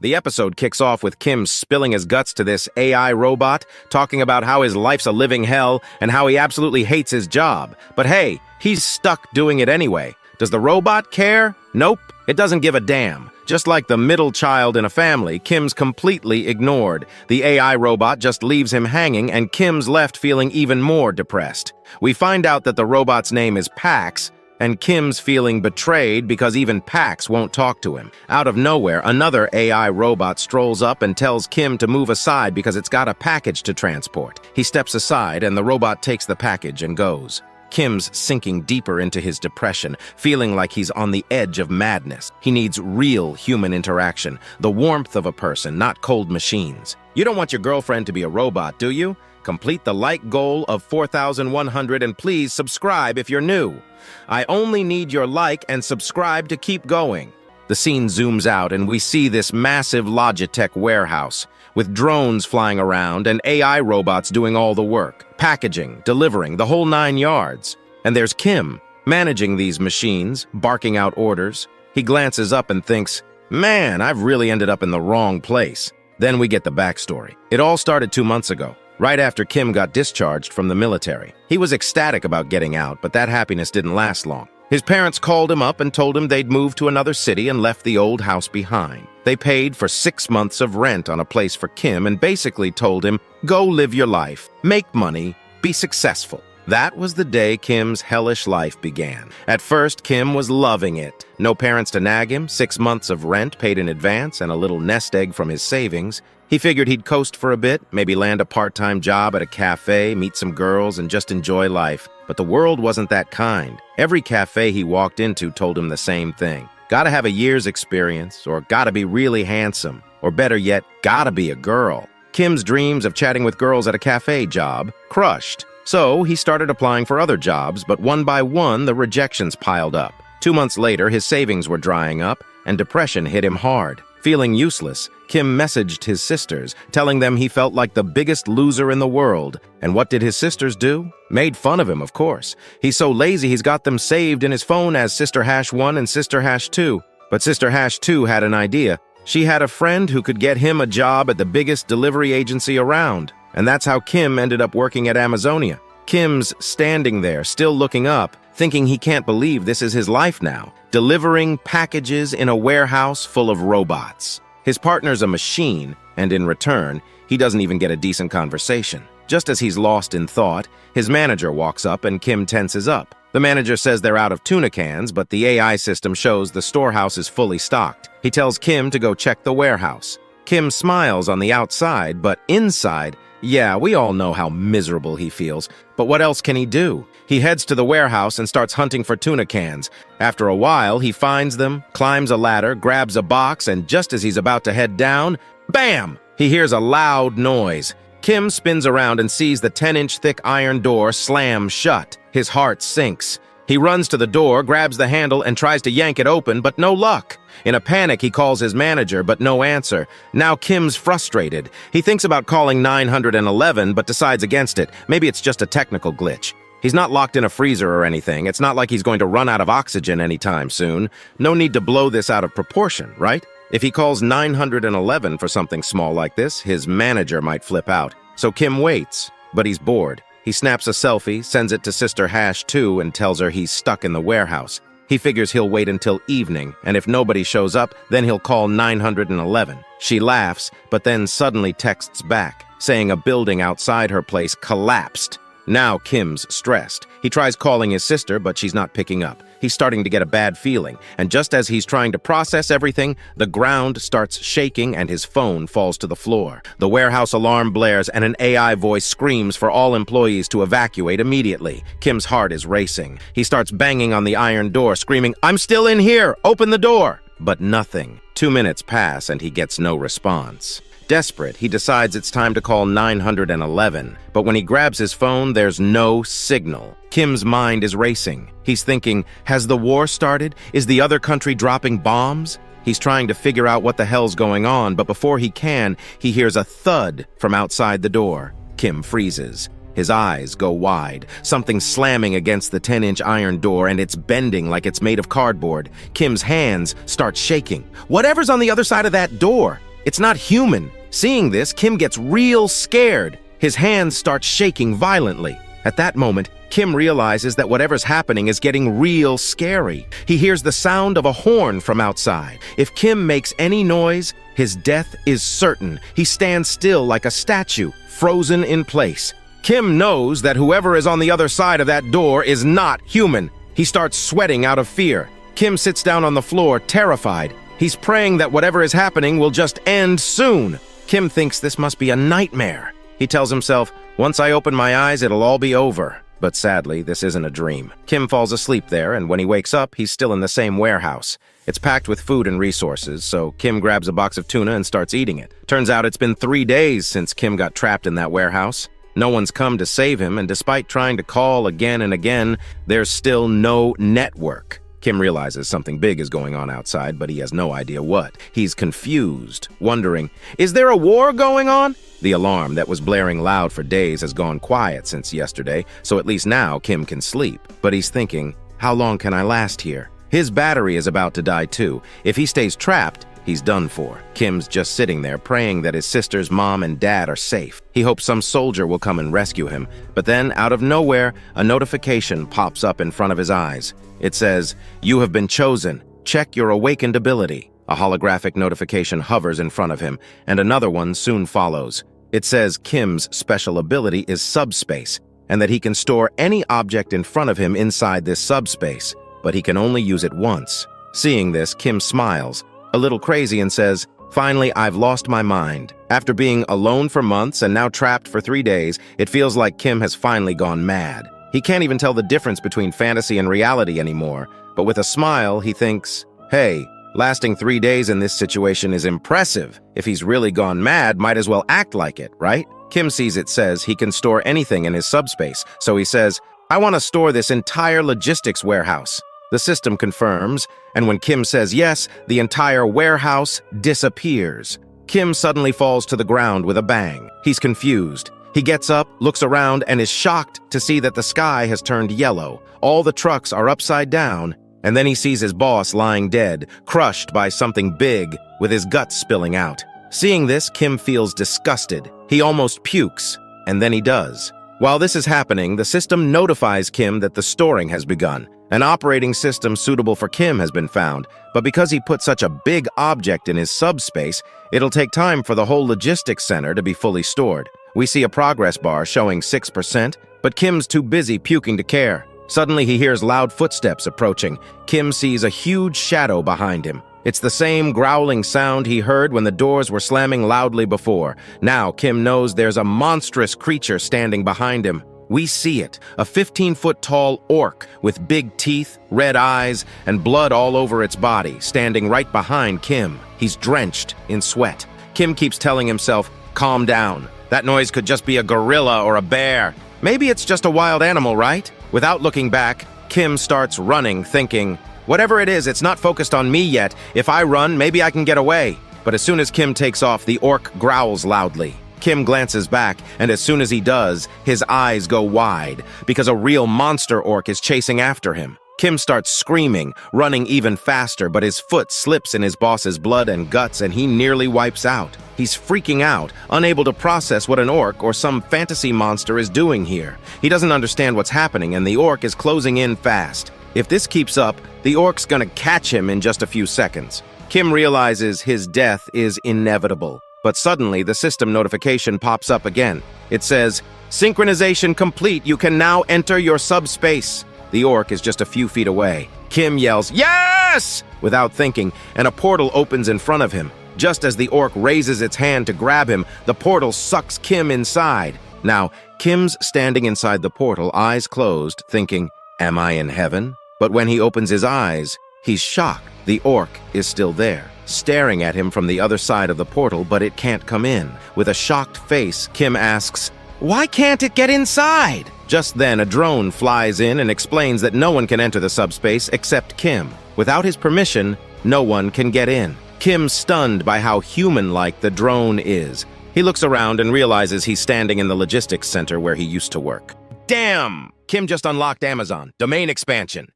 The episode kicks off with Kim spilling his guts to this AI robot, talking about how his life's a living hell and how he absolutely hates his job. But hey, he's stuck doing it anyway. Does the robot care? Nope, it doesn't give a damn. Just like the middle child in a family, Kim's completely ignored. The AI robot just leaves him hanging, and Kim's left feeling even more depressed. We find out that the robot's name is Pax, and Kim's feeling betrayed because even Pax won't talk to him. Out of nowhere, another AI robot strolls up and tells Kim to move aside because it's got a package to transport. He steps aside, and the robot takes the package and goes. Kim's sinking deeper into his depression, feeling like he's on the edge of madness. He needs real human interaction, the warmth of a person, not cold machines. You don't want your girlfriend to be a robot, do you? Complete the like goal of 4,100 and please subscribe if you're new. I only need your like and subscribe to keep going. The scene zooms out and we see this massive Logitech warehouse with drones flying around and AI robots doing all the work, packaging, delivering, the whole 9 yards. And there's Kim, managing these machines, barking out orders. He glances up and thinks, man, I've really ended up in the wrong place. Then we get the backstory. It all started 2 months ago, right after Kim got discharged from the military. He was ecstatic about getting out, but that happiness didn't last long. His parents called him up and told him they'd moved to another city and left the old house behind. They paid for 6 months of rent on a place for Kim and basically told him, go live your life, make money, be successful. That was the day Kim's hellish life began. At first, Kim was loving it. No parents to nag him, 6 months of rent paid in advance, and a little nest egg from his savings. He figured he'd coast for a bit, maybe land a part-time job at a cafe, meet some girls, and just enjoy life. But the world wasn't that kind. Every cafe he walked into told him the same thing. Gotta have a year's experience, or gotta be really handsome, or better yet, gotta be a girl. Kim's dreams of chatting with girls at a cafe job crushed. So he started applying for other jobs, but one by one, the rejections piled up. 2 months later, his savings were drying up, and depression hit him hard. Feeling useless, Kim messaged his sisters, telling them he felt like the biggest loser in the world. And what did his sisters do? Made fun of him, of course. He's so lazy he's got them saved in his phone as Sister Hash 1 and Sister Hash 2. But Sister Hash 2 had an idea. She had a friend who could get him a job at the biggest delivery agency around. And that's how Kim ended up working at Amazonia. Kim's standing there, still looking up, thinking he can't believe this is his life now, delivering packages in a warehouse full of robots. His partner's a machine, and in return, he doesn't even get a decent conversation. Just as he's lost in thought, his manager walks up and Kim tenses up. The manager says they're out of tuna cans, but the AI system shows the storehouse is fully stocked. He tells Kim to go check the warehouse. Kim smiles on the outside, but inside, yeah, we all know how miserable he feels. But what else can he do? He heads to the warehouse and starts hunting for tuna cans. After a while, he finds them, climbs a ladder, grabs a box, and just as he's about to head down, bam! He hears a loud noise. Kim spins around and sees the 10-inch thick iron door slam shut. His heart sinks. He runs to the door, grabs the handle, and tries to yank it open, but no luck. In a panic, he calls his manager, but no answer. Now Kim's frustrated. He thinks about calling 911, but decides against it. Maybe it's just a technical glitch. He's not locked in a freezer or anything. It's not like he's going to run out of oxygen anytime soon. No need to blow this out of proportion, right? If he calls 911 for something small like this, his manager might flip out. So Kim waits, but he's bored. He snaps a selfie, sends it to Sister Hash 2, and tells her he's stuck in the warehouse. He figures he'll wait until evening, and if nobody shows up, then he'll call 911. She laughs, but then suddenly texts back, saying a building outside her place collapsed. Now Kim's stressed. He tries calling his sister, but she's not picking up. He's starting to get a bad feeling, and just as he's trying to process everything, the ground starts shaking and his phone falls to the floor. The warehouse alarm blares and an AI voice screams for all employees to evacuate immediately. Kim's heart is racing. He starts banging on the iron door, screaming, "I'm still in here! Open the door!" But nothing. 2 minutes pass and he gets no response. Desperate, he decides it's time to call 911, but when he grabs his phone, there's no signal. Kim's mind is racing. He's thinking, has the war started? Is the other country dropping bombs? He's trying to figure out what the hell's going on, but before he can, he hears a thud from outside the door. Kim freezes. His eyes go wide, something slamming against the 10-inch iron door, and it's bending like it's made of cardboard. Kim's hands start shaking. Whatever's on the other side of that door? It's not human. Seeing this, Kim gets real scared. His hands start shaking violently. At that moment, Kim realizes that whatever's happening is getting real scary. He hears the sound of a horn from outside. If Kim makes any noise, his death is certain. He stands still like a statue, frozen in place. Kim knows that whoever is on the other side of that door is not human. He starts sweating out of fear. Kim sits down on the floor, terrified. He's praying that whatever is happening will just end soon. Kim thinks this must be a nightmare. He tells himself, once I open my eyes, it'll all be over. But sadly, this isn't a dream. Kim falls asleep there, and when he wakes up, he's still in the same warehouse. It's packed with food and resources, so Kim grabs a box of tuna and starts eating it. Turns out it's been 3 days since Kim got trapped in that warehouse. No one's come to save him, and despite trying to call again and again, there's still no network. Kim realizes something big is going on outside, but he has no idea what. He's confused, wondering, is there a war going on? The alarm that was blaring loud for days has gone quiet since yesterday, so at least now Kim can sleep. But he's thinking, how long can I last here? His battery is about to die too. If he stays trapped, he's done for. Kim's just sitting there praying that his sister's mom and dad are safe. He hopes some soldier will come and rescue him. But then, out of nowhere, a notification pops up in front of his eyes. It says, "You have been chosen. Check your awakened ability." A holographic notification hovers in front of him, and another one soon follows. It says Kim's special ability is subspace, and that he can store any object in front of him inside this subspace, but he can only use it once. Seeing this, Kim smiles, a little crazy, and says, "Finally, I've lost my mind." After being alone for months and now trapped for 3 days, it feels like Kim has finally gone mad. He can't even tell the difference between fantasy and reality anymore, but with a smile, he thinks, hey, lasting 3 days in this situation is impressive. If he's really gone mad, might as well act like it, right? Kim sees it says he can store anything in his subspace, so he says, I want to store this entire logistics warehouse. The system confirms, and when Kim says yes, the entire warehouse disappears. Kim suddenly falls to the ground with a bang. He's confused. He gets up, looks around, and is shocked to see that the sky has turned yellow. All the trucks are upside down, and then he sees his boss lying dead, crushed by something big, with his guts spilling out. Seeing this, Kim feels disgusted. He almost pukes, and then he does. While this is happening, the system notifies Kim that the storing has begun. An operating system suitable for Kim has been found, but because he put such a big object in his subspace, it'll take time for the whole logistics center to be fully stored. We see a progress bar showing 6%, but Kim's too busy puking to care. Suddenly he hears loud footsteps approaching. Kim sees a huge shadow behind him. It's the same growling sound he heard when the doors were slamming loudly before. Now Kim knows there's a monstrous creature standing behind him. We see it, a 15-foot-tall orc with big teeth, red eyes, and blood all over its body, standing right behind Kim. He's drenched in sweat. Kim keeps telling himself, calm down. That noise could just be a gorilla or a bear. Maybe it's just a wild animal, right? Without looking back, Kim starts running, thinking, whatever it is, it's not focused on me yet. If I run, maybe I can get away. But as soon as Kim takes off, the orc growls loudly. Kim glances back, and as soon as he does, his eyes go wide, because a real monster orc is chasing after him. Kim starts screaming, running even faster, but his foot slips in his boss's blood and guts, and he nearly wipes out. He's freaking out, unable to process what an orc or some fantasy monster is doing here. He doesn't understand what's happening, and the orc is closing in fast. If this keeps up, the orc's gonna catch him in just a few seconds. Kim realizes his death is inevitable. But suddenly, the system notification pops up again. It says, synchronization complete, you can now enter your subspace. The orc is just a few feet away. Kim yells, yes! Without thinking, and a portal opens in front of him. Just as the orc raises its hand to grab him, the portal sucks Kim inside. Now, Kim's standing inside the portal, eyes closed, thinking, am I in heaven? But when he opens his eyes, he's shocked. The orc is still there, staring at him from the other side of the portal, but it can't come in. With a shocked face, Kim asks, why can't it get inside? Just then, a drone flies in and explains that no one can enter the subspace except Kim. Without his permission, no one can get in. Kim's stunned by how human-like the drone is. He looks around and realizes he's standing in the logistics center where he used to work. Damn! Kim just unlocked Amazon. Domain expansion.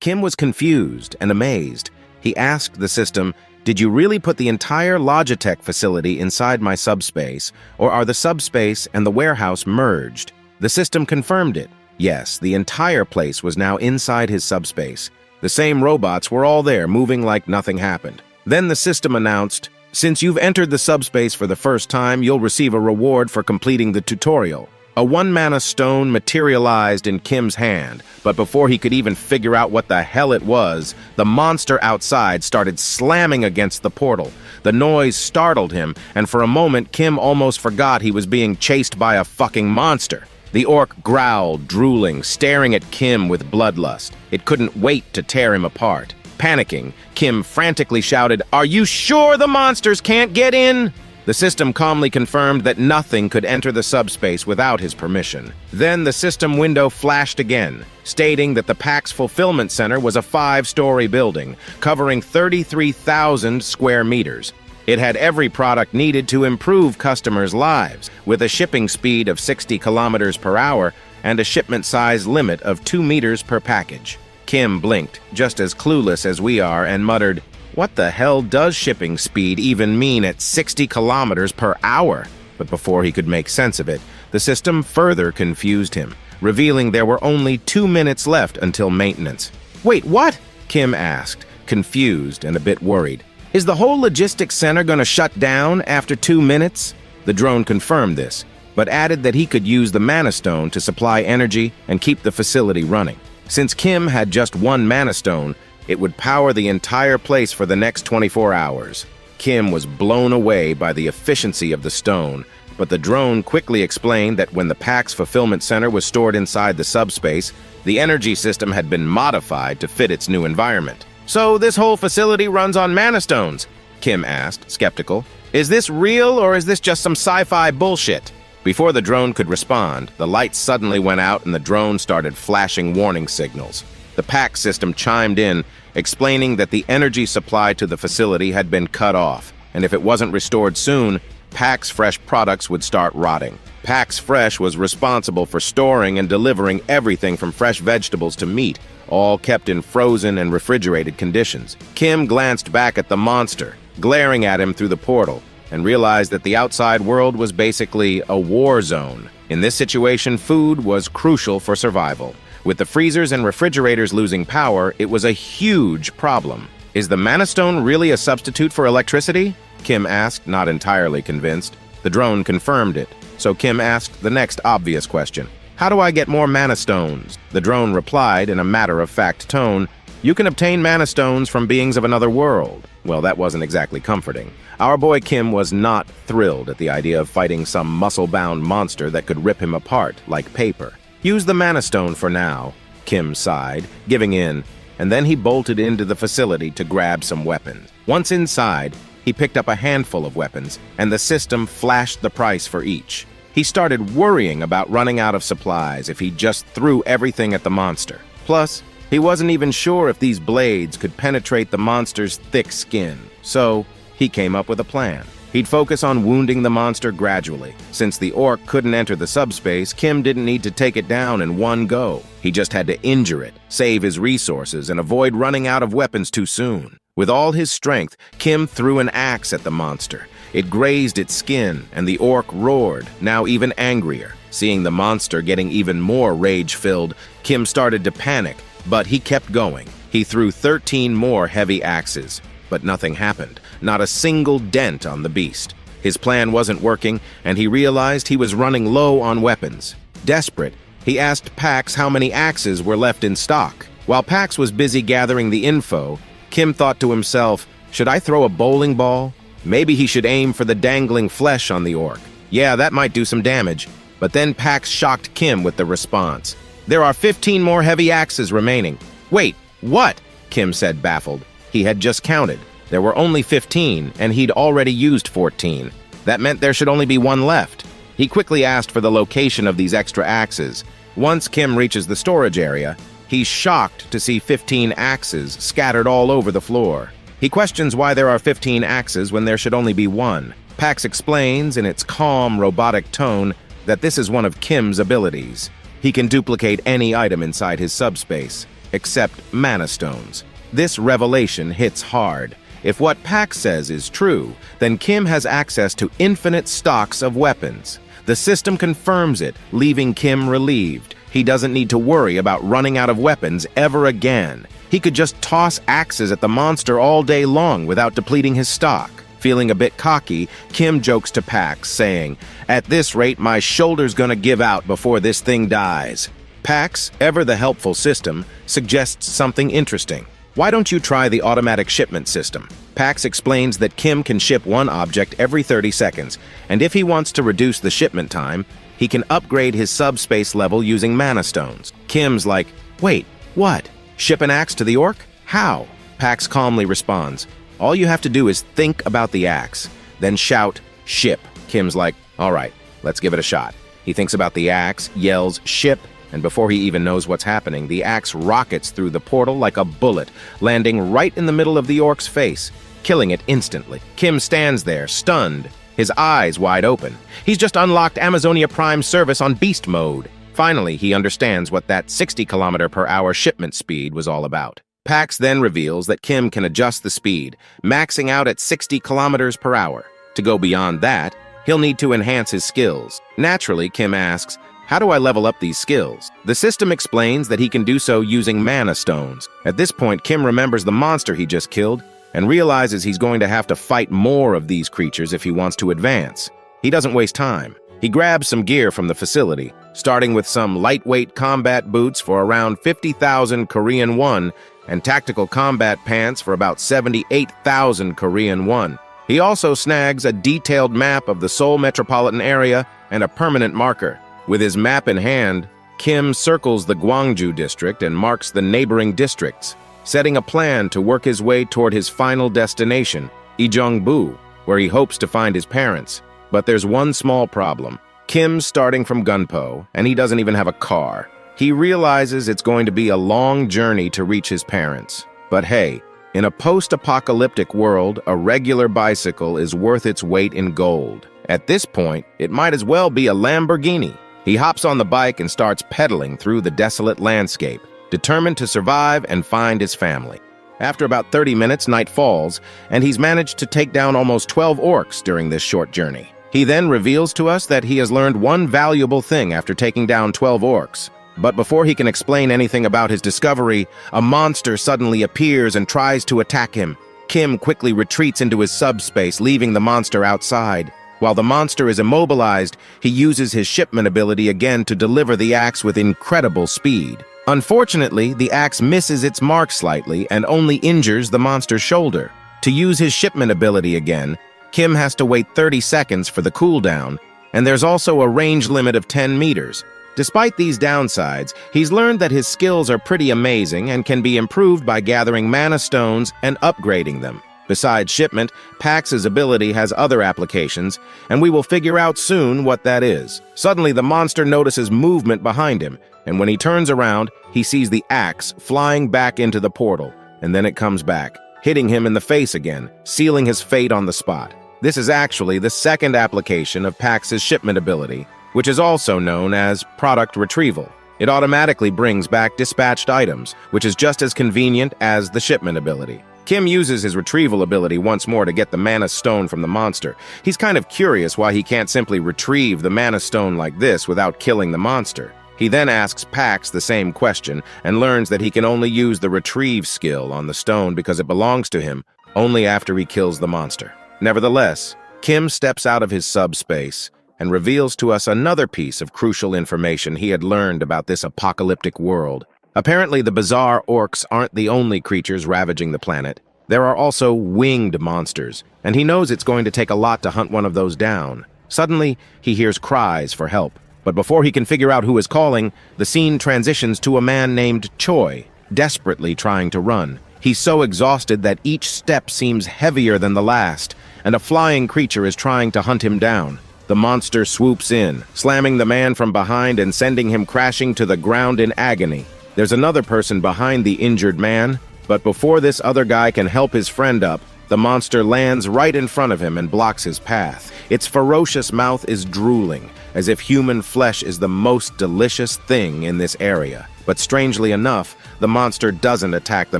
Kim was confused and amazed. He asked the system, Did you really put the entire Logitech facility inside my subspace, or are the subspace and the warehouse merged? The system confirmed it. Yes, the entire place was now inside his subspace. The same robots were all there, moving like nothing happened. Then the system announced, "Since you've entered the subspace for the first time, you'll receive a reward for completing the tutorial." A 1-mana stone materialized in Kim's hand, but before he could even figure out what the hell it was, the monster outside started slamming against the portal. The noise startled him, and for a moment Kim almost forgot he was being chased by a fucking monster. The orc growled, drooling, staring at Kim with bloodlust. It couldn't wait to tear him apart. Panicking, Kim frantically shouted, "Are you sure the monsters can't get in?" The system calmly confirmed that nothing could enter the subspace without his permission. Then the system window flashed again, stating that the PAX Fulfillment Center was a 5-story building, covering 33,000 square meters. It had every product needed to improve customers' lives, with a shipping speed of 60 kilometers per hour and a shipment size limit of 2 meters per package. Kim blinked, just as clueless as we are, and muttered, "What the hell does shipping speed even mean at 60 kilometers per hour? But before he could make sense of it, the system further confused him, revealing there were only 2 minutes left until maintenance. "Wait, what?" Kim asked, confused and a bit worried. "Is the whole logistics center going to shut down after 2 minutes?" The drone confirmed this, but added that he could use the Mana Stone to supply energy and keep the facility running. Since Kim had just 1 Mana Stone, it would power the entire place for the next 24 hours. Kim was blown away by the efficiency of the stone, but the drone quickly explained that when the PAX Fulfillment Center was stored inside the subspace, the energy system had been modified to fit its new environment. "So this whole facility runs on Mana Stones?" Kim asked, skeptical. "Is this real or is this just some sci-fi bullshit?" Before the drone could respond, the lights suddenly went out and the drone started flashing warning signals. The PAX system chimed in, explaining that the energy supply to the facility had been cut off, and if it wasn't restored soon, PAX Fresh products would start rotting. PAX Fresh was responsible for storing and delivering everything from fresh vegetables to meat, all kept in frozen and refrigerated conditions. Kim glanced back at the monster, glaring at him through the portal, and realized that the outside world was basically a war zone. In this situation, food was crucial for survival. With the freezers and refrigerators losing power, it was a huge problem. "Is the Mana Stone really a substitute for electricity?" Kim asked, not entirely convinced. The drone confirmed it, so Kim asked the next obvious question. "How do I get more Mana Stones?" The drone replied in a matter-of-fact tone, "You can obtain Mana Stones from beings of another world." Well, that wasn't exactly comforting. Our boy Kim was not thrilled at the idea of fighting some muscle-bound monster that could rip him apart like paper. "Use the Mana Stone for now," Kim sighed, giving in, and then he bolted into the facility to grab some weapons. Once inside, he picked up a handful of weapons, and the system flashed the price for each. He started worrying about running out of supplies if he just threw everything at the monster. Plus, he wasn't even sure if these blades could penetrate the monster's thick skin, so he came up with a plan. He'd focus on wounding the monster gradually. Since the orc couldn't enter the subspace, Kim didn't need to take it down in one go. He just had to injure it, save his resources, and avoid running out of weapons too soon. With all his strength, Kim threw an axe at the monster. It grazed its skin, and the orc roared, now even angrier. Seeing the monster getting even more rage-filled, Kim started to panic, but he kept going. He threw 13 more heavy axes, but nothing happened. Not a single dent on the beast. His plan wasn't working, and he realized he was running low on weapons. Desperate, he asked Pax how many axes were left in stock. While Pax was busy gathering the info, Kim thought to himself, should I throw a bowling ball? Maybe he should aim for the dangling flesh on the orc. Yeah, that might do some damage. But then Pax shocked Kim with the response. There are 15 more heavy axes remaining. Wait, what? Kim said, baffled. He had just counted. There were only 15, and he'd already used 14. That meant there should only be one left. He quickly asked for the location of these extra axes. Once Kim reaches the storage area, he's shocked to see 15 axes scattered all over the floor. He questions why there are 15 axes when there should only be one. Pax explains in its calm, robotic tone that this is one of Kim's abilities. He can duplicate any item inside his subspace, except mana stones. This revelation hits hard. If what Pax says is true, then Kim has access to infinite stocks of weapons. The system confirms it, leaving Kim relieved. He doesn't need to worry about running out of weapons ever again. He could just toss axes at the monster all day long without depleting his stock. Feeling a bit cocky, Kim jokes to Pax, saying, "At this rate, my shoulder's gonna give out before this thing dies." Pax, ever the helpful system, suggests something interesting. Why don't you try the automatic shipment system? Pax explains that Kim can ship one object every 30 seconds, and if he wants to reduce the shipment time, he can upgrade his subspace level using mana stones. Kim's like, "Wait, what? Ship an axe to the orc? How?" Pax calmly responds, "All you have to do is think about the axe, then shout, 'Ship.'" Kim's like, "All right, let's give it a shot." He thinks about the axe, yells, "Ship," and before he even knows what's happening, the axe rockets through the portal like a bullet, landing right in the middle of the orc's face, killing it instantly. Kim stands there, stunned, his eyes wide open. He's just unlocked Amazonia Prime service on beast mode. Finally, he understands what that 60-kilometer-per-hour shipment speed was all about. Pax then reveals that Kim can adjust the speed, maxing out at 60 kilometers per hour. To go beyond that, he'll need to enhance his skills. Naturally, Kim asks, "How do I level up these skills?" The system explains that he can do so using mana stones. At this point, Kim remembers the monster he just killed and realizes he's going to have to fight more of these creatures if he wants to advance. He doesn't waste time. He grabs some gear from the facility, starting with some lightweight combat boots for around 50,000 Korean won and tactical combat pants for about 78,000 Korean won. He also snags a detailed map of the Seoul metropolitan area and a permanent marker. With his map in hand, Kim circles the Gwangju district and marks the neighboring districts, setting a plan to work his way toward his final destination, Ijeongbu, where he hopes to find his parents. But there's one small problem. Kim's starting from Gunpo, and he doesn't even have a car. He realizes it's going to be a long journey to reach his parents. But hey, in a post-apocalyptic world, a regular bicycle is worth its weight in gold. At this point, it might as well be a Lamborghini. He hops on the bike and starts pedaling through the desolate landscape, determined to survive and find his family. After about 30 minutes, night falls, and he's managed to take down almost 12 orcs during this short journey. He then reveals to us that he has learned one valuable thing after taking down 12 orcs. But before he can explain anything about his discovery, a monster suddenly appears and tries to attack him. Kim quickly retreats into his subspace, leaving the monster outside. While the monster is immobilized, he uses his shipment ability again to deliver the axe with incredible speed. Unfortunately, the axe misses its mark slightly and only injures the monster's shoulder. To use his shipment ability again, Kim has to wait 30 seconds for the cooldown, and there's also a range limit of 10 meters. Despite these downsides, he's learned that his skills are pretty amazing and can be improved by gathering mana stones and upgrading them. Besides shipment, Pax's ability has other applications, and we will figure out soon what that is. Suddenly, the monster notices movement behind him, and when he turns around, he sees the axe flying back into the portal, and then it comes back, hitting him in the face again, sealing his fate on the spot. This is actually the second application of Pax's shipment ability, which is also known as product retrieval. It automatically brings back dispatched items, which is just as convenient as the shipment ability. Kim uses his retrieval ability once more to get the mana stone from the monster. He's kind of curious why he can't simply retrieve the mana stone like this without killing the monster. He then asks Pax the same question and learns that he can only use the retrieve skill on the stone because it belongs to him only after he kills the monster. Nevertheless, Kim steps out of his subspace and reveals to us another piece of crucial information he had learned about this apocalyptic world. Apparently, the bizarre orcs aren't the only creatures ravaging the planet. There are also winged monsters, and he knows it's going to take a lot to hunt one of those down. Suddenly, he hears cries for help. But before he can figure out who is calling, the scene transitions to a man named Choi, desperately trying to run. He's so exhausted that each step seems heavier than the last, and a flying creature is trying to hunt him down. The monster swoops in, slamming the man from behind and sending him crashing to the ground in agony. There's another person behind the injured man, but before this other guy can help his friend up, the monster lands right in front of him and blocks his path. Its ferocious mouth is drooling, as if human flesh is the most delicious thing in this area. But strangely enough, the monster doesn't attack the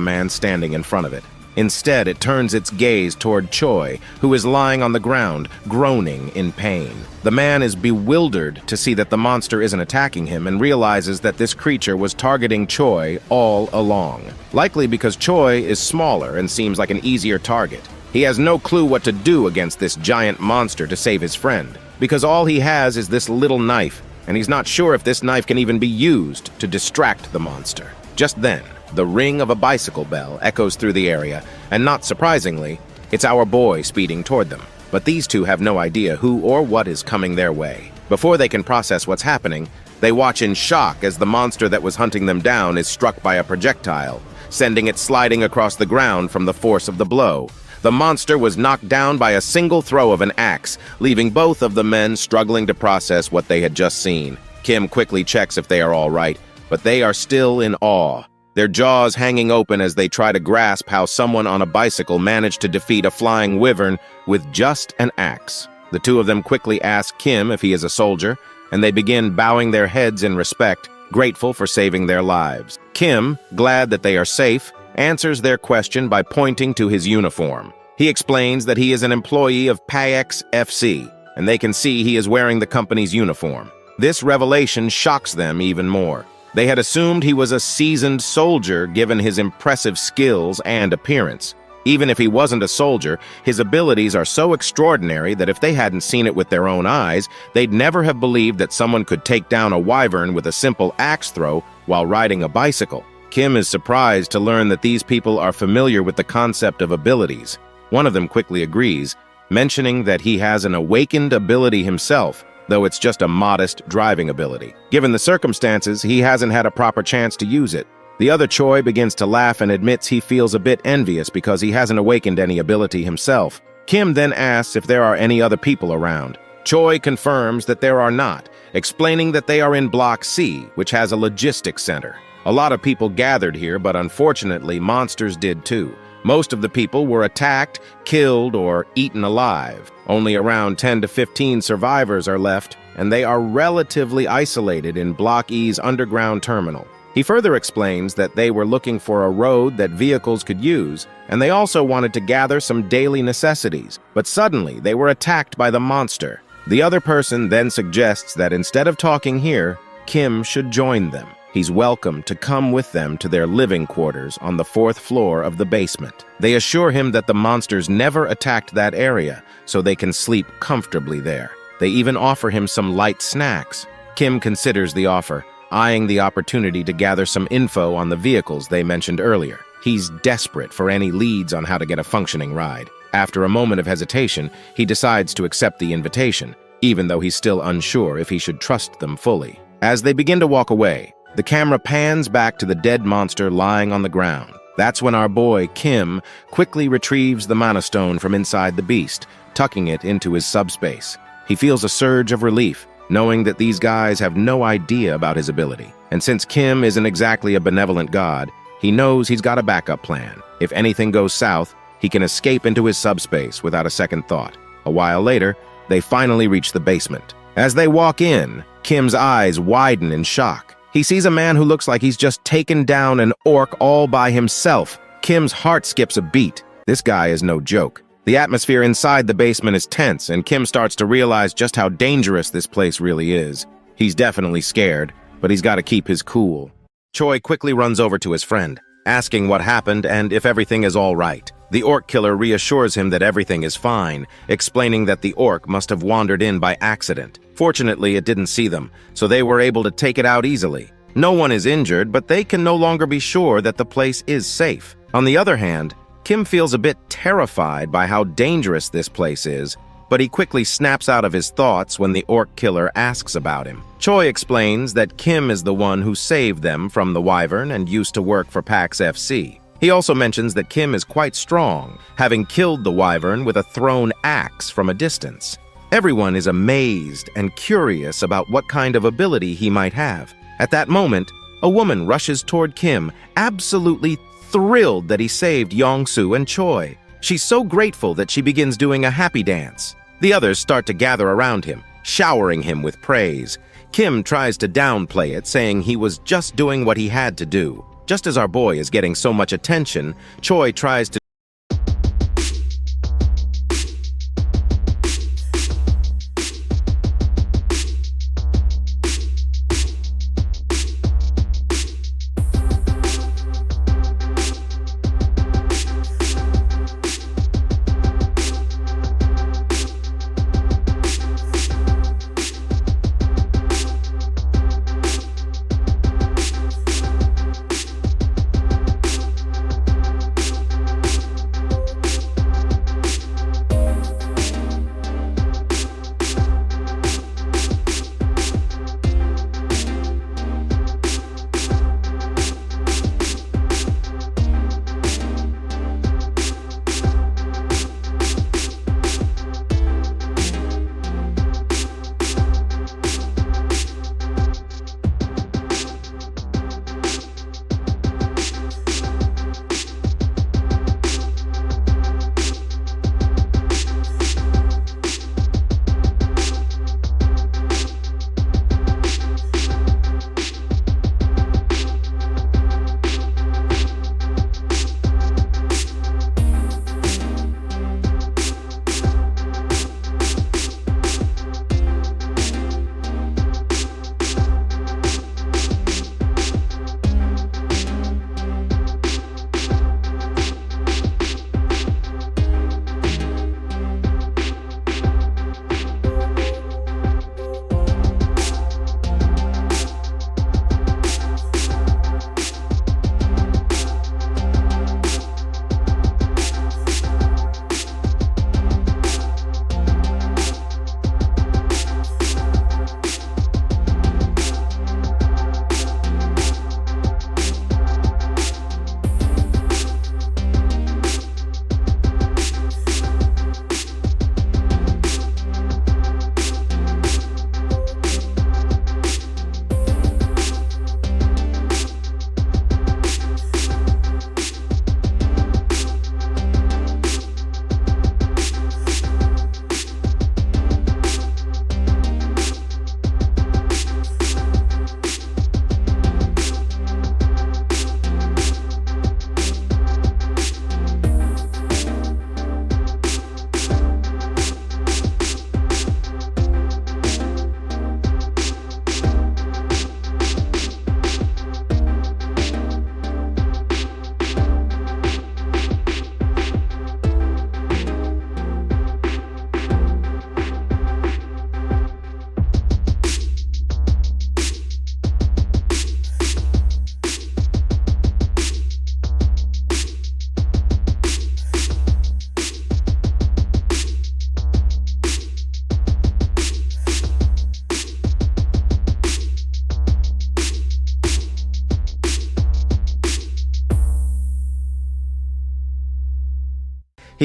man standing in front of it. Instead, it turns its gaze toward Choi, who is lying on the ground, groaning in pain. The man is bewildered to see that the monster isn't attacking him and realizes that this creature was targeting Choi all along. Likely because Choi is smaller and seems like an easier target. He has no clue what to do against this giant monster to save his friend, because all he has is this little knife, and he's not sure if this knife can even be used to distract the monster. Just then, the ring of a bicycle bell echoes through the area, and not surprisingly, it's our boy speeding toward them. But these two have no idea who or what is coming their way. Before they can process what's happening, they watch in shock as the monster that was hunting them down is struck by a projectile, sending it sliding across the ground from the force of the blow. The monster was knocked down by a single throw of an axe, leaving both of the men struggling to process what they had just seen. Kim quickly checks if they are all right, but they are still in awe, their jaws hanging open as they try to grasp how someone on a bicycle managed to defeat a flying wyvern with just an axe. The two of them quickly ask Kim if he is a soldier, and they begin bowing their heads in respect, grateful for saving their lives. Kim, glad that they are safe, answers their question by pointing to his uniform. He explains that he is an employee of Paix FC, and they can see he is wearing the company's uniform. This revelation shocks them even more. They had assumed he was a seasoned soldier given his impressive skills and appearance. Even if he wasn't a soldier, his abilities are so extraordinary that if they hadn't seen it with their own eyes, they'd never have believed that someone could take down a wyvern with a simple axe throw while riding a bicycle. Kim is surprised to learn that these people are familiar with the concept of abilities. One of them quickly agrees, mentioning that he has an awakened ability himself, though it's just a modest driving ability. Given the circumstances, he hasn't had a proper chance to use it. The other Choi begins to laugh and admits he feels a bit envious because he hasn't awakened any ability himself. Kim then asks if there are any other people around. Choi confirms that there are not, explaining that they are in Block C, which has a logistics center. A lot of people gathered here, but unfortunately, monsters did too. Most of the people were attacked, killed, or eaten alive. Only around 10 to 15 survivors are left, and they are relatively isolated in Block E's underground terminal. He further explains that they were looking for a road that vehicles could use, and they also wanted to gather some daily necessities, but suddenly they were attacked by the monster. The other person then suggests that instead of talking here, Kim should join them. He's welcome to come with them to their living quarters on the 4th floor of the basement. They assure him that the monsters never attacked that area, so they can sleep comfortably there. They even offer him some light snacks. Kim considers the offer, eyeing the opportunity to gather some info on the vehicles they mentioned earlier. He's desperate for any leads on how to get a functioning ride. After a moment of hesitation, he decides to accept the invitation, even though he's still unsure if he should trust them fully. As they begin to walk away, the camera pans back to the dead monster lying on the ground. That's when our boy, Kim, quickly retrieves the mana stone from inside the beast, tucking it into his subspace. He feels a surge of relief, knowing that these guys have no idea about his ability. And since Kim isn't exactly a benevolent god, he knows he's got a backup plan. If anything goes south, he can escape into his subspace without a second thought. A while later, they finally reach the basement. As they walk in, Kim's eyes widen in shock. He sees a man who looks like he's just taken down an orc all by himself. Kim's heart skips a beat. This guy is no joke. The atmosphere inside the basement is tense, and Kim starts to realize just how dangerous this place really is. He's definitely scared, but he's got to keep his cool. Choi quickly runs over to his friend, asking what happened and if everything is all right. The orc killer reassures him that everything is fine, explaining that the orc must have wandered in by accident. Fortunately, it didn't see them, so they were able to take it out easily. No one is injured, but they can no longer be sure that the place is safe. On the other hand, Kim feels a bit terrified by how dangerous this place is, but he quickly snaps out of his thoughts when the orc killer asks about him. Choi explains that Kim is the one who saved them from the wyvern and used to work for Pax FC. He also mentions that Kim is quite strong, having killed the wyvern with a thrown axe from a distance. Everyone is amazed and curious about what kind of ability he might have. At that moment, a woman rushes toward Kim, absolutely thrilled that he saved Yongsu and Choi. She's so grateful that she begins doing a happy dance. The others start to gather around him, showering him with praise. Kim tries to downplay it, saying he was just doing what he had to do. Just as our boy is getting so much attention, Choi tries to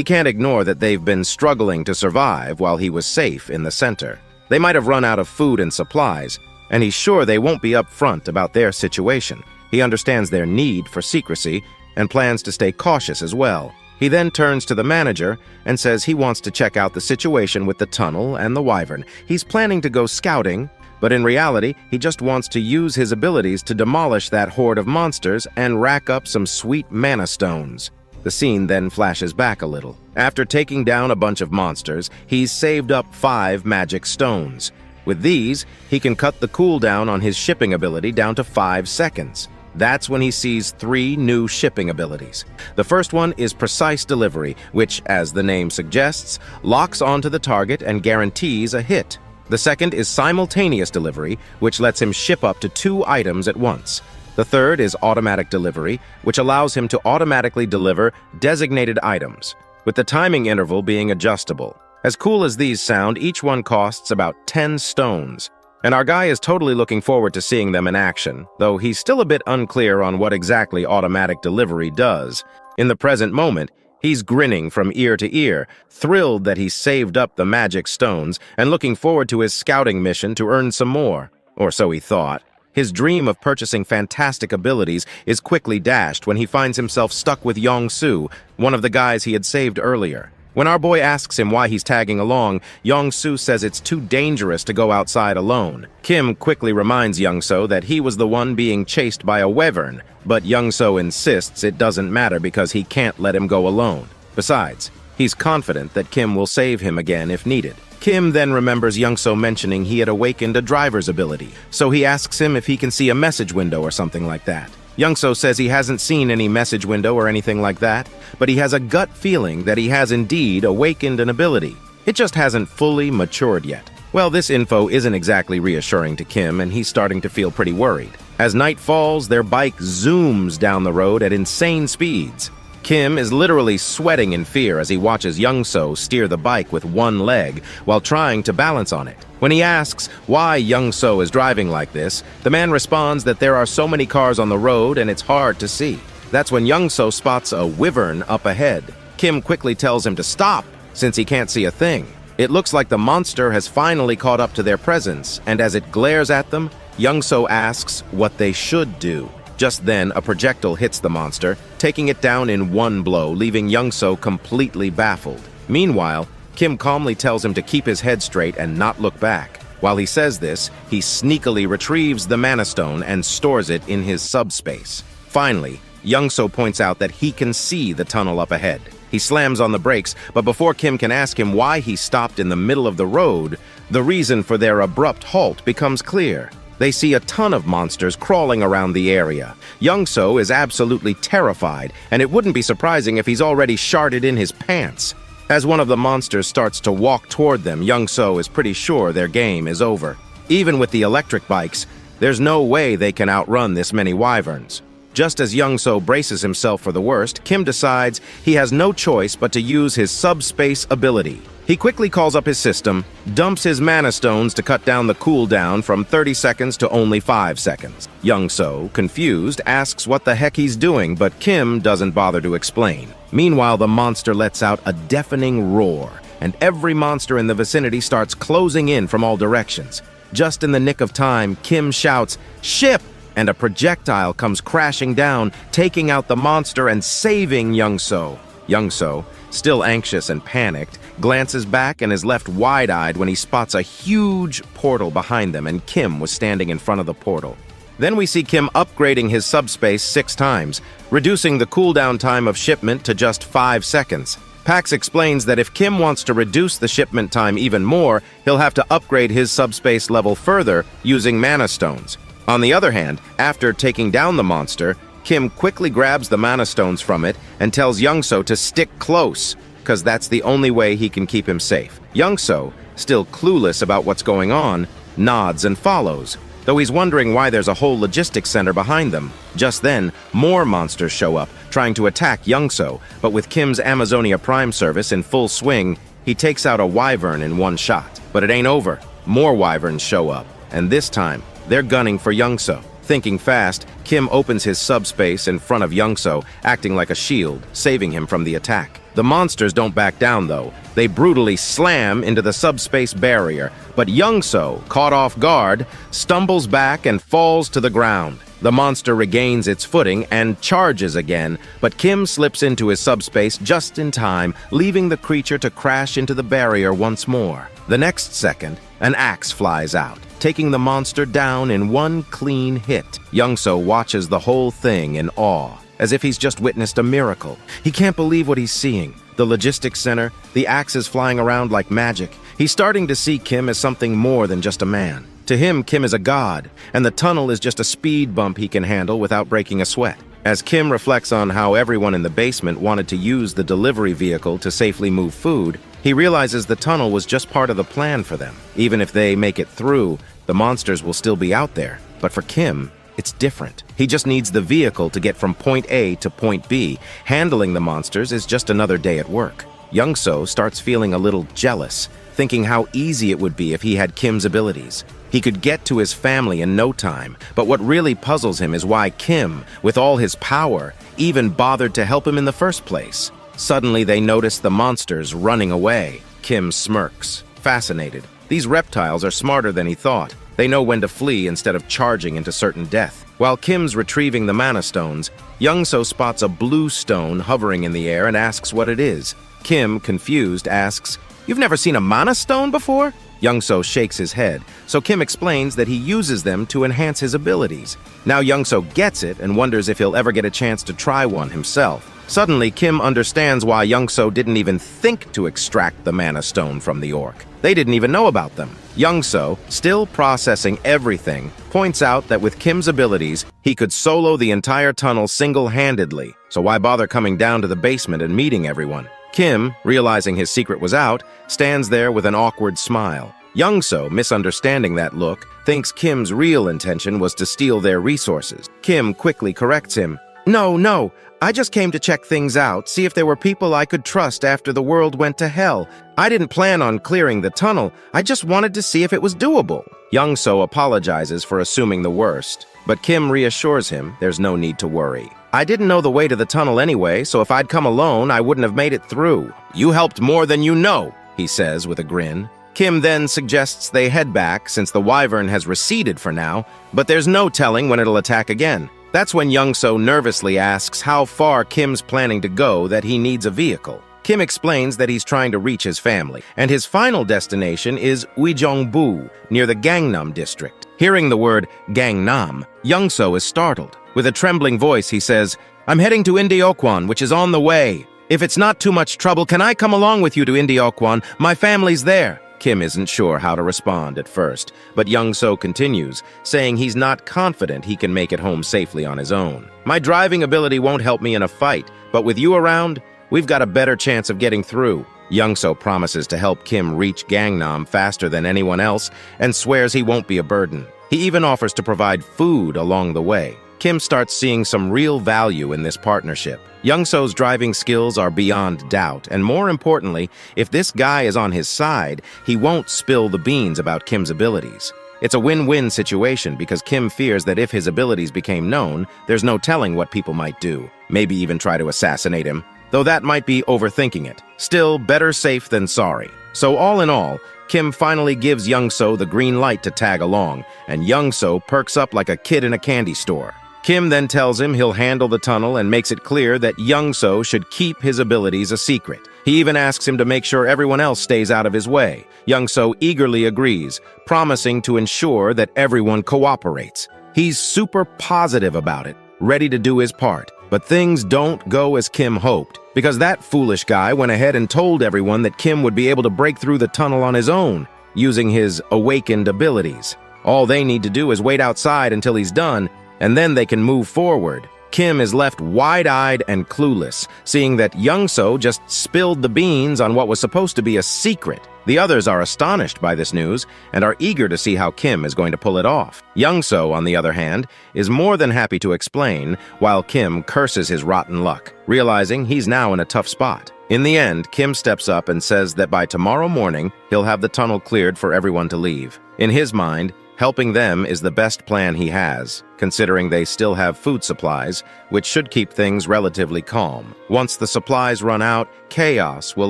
He can't ignore that they've been struggling to survive while he was safe in the center. They might have run out of food and supplies, and he's sure they won't be upfront about their situation. He understands their need for secrecy and plans to stay cautious as well. He then turns to the manager and says he wants to check out the situation with the tunnel and the wyvern. He's planning to go scouting, but in reality, he just wants to use his abilities to demolish that horde of monsters and rack up some sweet mana stones. The scene then flashes back a little. After taking down a bunch of monsters, he's saved up 5 magic stones. With these, he can cut the cooldown on his shipping ability down to 5 seconds. That's when he sees 3 new shipping abilities. The first one is Precise Delivery, which, as the name suggests, locks onto the target and guarantees a hit. The second is Simultaneous Delivery, which lets him ship up to 2 items at once. The third is Automatic Delivery, which allows him to automatically deliver designated items, with the timing interval being adjustable. As cool as these sound, each one costs about 10 stones. And our guy is totally looking forward to seeing them in action, though he's still a bit unclear on what exactly automatic delivery does. In the present moment, he's grinning from ear to ear, thrilled that he's saved up the magic stones and looking forward to his scouting mission to earn some more. Or so he thought. His dream of purchasing fantastic abilities is quickly dashed when he finds himself stuck with Yong-Soo, one of the guys he had saved earlier. When our boy asks him why he's tagging along, Yong-Soo says it's too dangerous to go outside alone. Kim quickly reminds Yong-Soo that he was the one being chased by a wyvern, but Yong-Soo insists it doesn't matter because he can't let him go alone. Besides, he's confident that Kim will save him again if needed. Kim then remembers Yong-Soo mentioning he had awakened a driver's ability, so he asks him if he can see a message window or something like that. Yong-Soo says he hasn't seen any message window or anything like that, but he has a gut feeling that he has indeed awakened an ability. It just hasn't fully matured yet. Well, this info isn't exactly reassuring to Kim, and he's starting to feel pretty worried. As night falls, their bike zooms down the road at insane speeds. Kim is literally sweating in fear as he watches Yong-Soo steer the bike with one leg while trying to balance on it. When he asks why Yong-Soo is driving like this, the man responds that there are so many cars on the road and it's hard to see. That's when Yong-Soo spots a wyvern up ahead. Kim quickly tells him to stop, since he can't see a thing. It looks like the monster has finally caught up to their presence, and as it glares at them, Yong-Soo asks what they should do. Just then, a projectile hits the monster, taking it down in one blow, leaving Yong-Soo completely baffled. Meanwhile, Kim calmly tells him to keep his head straight and not look back. While he says this, he sneakily retrieves the Mana Stone and stores it in his subspace. Finally, Yong-Soo points out that he can see the tunnel up ahead. He slams on the brakes, but before Kim can ask him why he stopped in the middle of the road, the reason for their abrupt halt becomes clear. They see a ton of monsters crawling around the area. Yong-Soo is absolutely terrified, and it wouldn't be surprising if he's already sharted in his pants. As one of the monsters starts to walk toward them, Yong-Soo is pretty sure their game is over. Even with the electric bikes, there's no way they can outrun this many wyverns. Just as Yong-Soo braces himself for the worst, Kim decides he has no choice but to use his subspace ability. He quickly calls up his system, dumps his mana stones to cut down the cooldown from 30 seconds to only 5 seconds. Yong-Soo, confused, asks what the heck he's doing, but Kim doesn't bother to explain. Meanwhile, the monster lets out a deafening roar, and every monster in the vicinity starts closing in from all directions. Just in the nick of time, Kim shouts, "Ship!" and a projectile comes crashing down, taking out the monster and saving Yong-Soo. Yong-Soo, still anxious and panicked, glances back and is left wide-eyed when he spots a huge portal behind them, and Kim was standing in front of the portal. Then we see Kim upgrading his subspace 6 times, reducing the cooldown time of shipment to just 5 seconds. Pax explains that if Kim wants to reduce the shipment time even more, he'll have to upgrade his subspace level further using mana stones. On the other hand, after taking down the monster, Kim quickly grabs the mana stones from it and tells Yong-Soo to stick close, because that's the only way he can keep him safe. Yong-Soo, still clueless about what's going on, nods and follows, though he's wondering why there's a whole logistics center behind them. Just then, more monsters show up, trying to attack Yong-Soo, but with Kim's Amazonia Prime service in full swing, he takes out a wyvern in one shot. But it ain't over. More wyverns show up, and this time, they're gunning for Yong-Soo. Thinking fast, Kim opens his subspace in front of Yong-Soo, acting like a shield, saving him from the attack. The monsters don't back down, though. They brutally slam into the subspace barrier, but Youngso, caught off guard, stumbles back and falls to the ground. The monster regains its footing and charges again, but Kim slips into his subspace just in time, leaving the creature to crash into the barrier once more. The next second, an axe flies out, taking the monster down in one clean hit. Youngso watches the whole thing in awe, as if he's just witnessed a miracle. He can't believe what he's seeing. The logistics center, the axes flying around like magic. He's starting to see Kim as something more than just a man. To him, Kim is a god, and the tunnel is just a speed bump he can handle without breaking a sweat. As Kim reflects on how everyone in the basement wanted to use the delivery vehicle to safely move food, he realizes the tunnel was just part of the plan for them. Even if they make it through, the monsters will still be out there. But for Kim, it's different. He just needs the vehicle to get from point A to point B. Handling the monsters is just another day at work. Youngso starts feeling a little jealous, thinking how easy it would be if he had Kim's abilities. He could get to his family in no time, but what really puzzles him is why Kim, with all his power, even bothered to help him in the first place. Suddenly they notice the monsters running away. Kim smirks, fascinated. These reptiles are smarter than he thought. They know when to flee instead of charging into certain death. While Kim's retrieving the mana stones, Youngso spots a blue stone hovering in the air and asks what it is. Kim, confused, asks, "You've never seen a mana stone before?" Youngso shakes his head, so Kim explains that he uses them to enhance his abilities. Now Youngso gets it and wonders if he'll ever get a chance to try one himself. Suddenly, Kim understands why Youngso didn't even think to extract the mana stone from the orc. They didn't even know about them. Youngso, still processing everything, points out that with Kim's abilities, he could solo the entire tunnel single-handedly, so why bother coming down to the basement and meeting everyone? Kim, realizing his secret was out, stands there with an awkward smile. Youngso, misunderstanding that look, thinks Kim's real intention was to steal their resources. Kim quickly corrects him. No, I just came to check things out, see if there were people I could trust after the world went to hell. I didn't plan on clearing the tunnel, I just wanted to see if it was doable." Youngso apologizes for assuming the worst, but Kim reassures him there's no need to worry. "I didn't know the way to the tunnel anyway, so if I'd come alone, I wouldn't have made it through." "You helped more than you know," he says with a grin. Kim then suggests they head back since the wyvern has receded for now, but there's no telling when it'll attack again. That's when Youngso nervously asks how far Kim's planning to go that he needs a vehicle. Kim explains that he's trying to reach his family, and his final destination is Uijeongbu, near the Gangnam district. Hearing the word Gangnam, Youngso is startled. With a trembling voice, he says, "I'm heading to Indeokwan, which is on the way. If it's not too much trouble, can I come along with you to Indeokwan? My family's there." Kim isn't sure how to respond at first, but Youngso continues, saying he's not confident he can make it home safely on his own. "My driving ability won't help me in a fight, but with you around, we've got a better chance of getting through." Youngso promises to help Kim reach Gangnam faster than anyone else and swears he won't be a burden. He even offers to provide food along the way. Kim starts seeing some real value in this partnership. Youngso's driving skills are beyond doubt, and more importantly, if this guy is on his side, he won't spill the beans about Kim's abilities. It's a win-win situation because Kim fears that if his abilities became known, there's no telling what people might do, maybe even try to assassinate him, though that might be overthinking it. Still, better safe than sorry. So all in all, Kim finally gives Youngso the green light to tag along, and Youngso perks up like a kid in a candy store. Kim then tells him he'll handle the tunnel and makes it clear that Youngso should keep his abilities a secret. He even asks him to make sure everyone else stays out of his way. Youngso eagerly agrees, promising to ensure that everyone cooperates. He's super positive about it, ready to do his part. But things don't go as Kim hoped, because that foolish guy went ahead and told everyone that Kim would be able to break through the tunnel on his own, using his awakened abilities. All they need to do is wait outside until he's done, and then they can move forward. Kim is left wide-eyed and clueless, seeing that Youngso just spilled the beans on what was supposed to be a secret. The others are astonished by this news and are eager to see how Kim is going to pull it off. Youngso, on the other hand, is more than happy to explain, while Kim curses his rotten luck, realizing he's now in a tough spot. In the end, Kim steps up and says that by tomorrow morning, he'll have the tunnel cleared for everyone to leave. In his mind, Helping them is the best plan he has, considering they still have food supplies, which should keep things relatively calm. Once the supplies run out, chaos will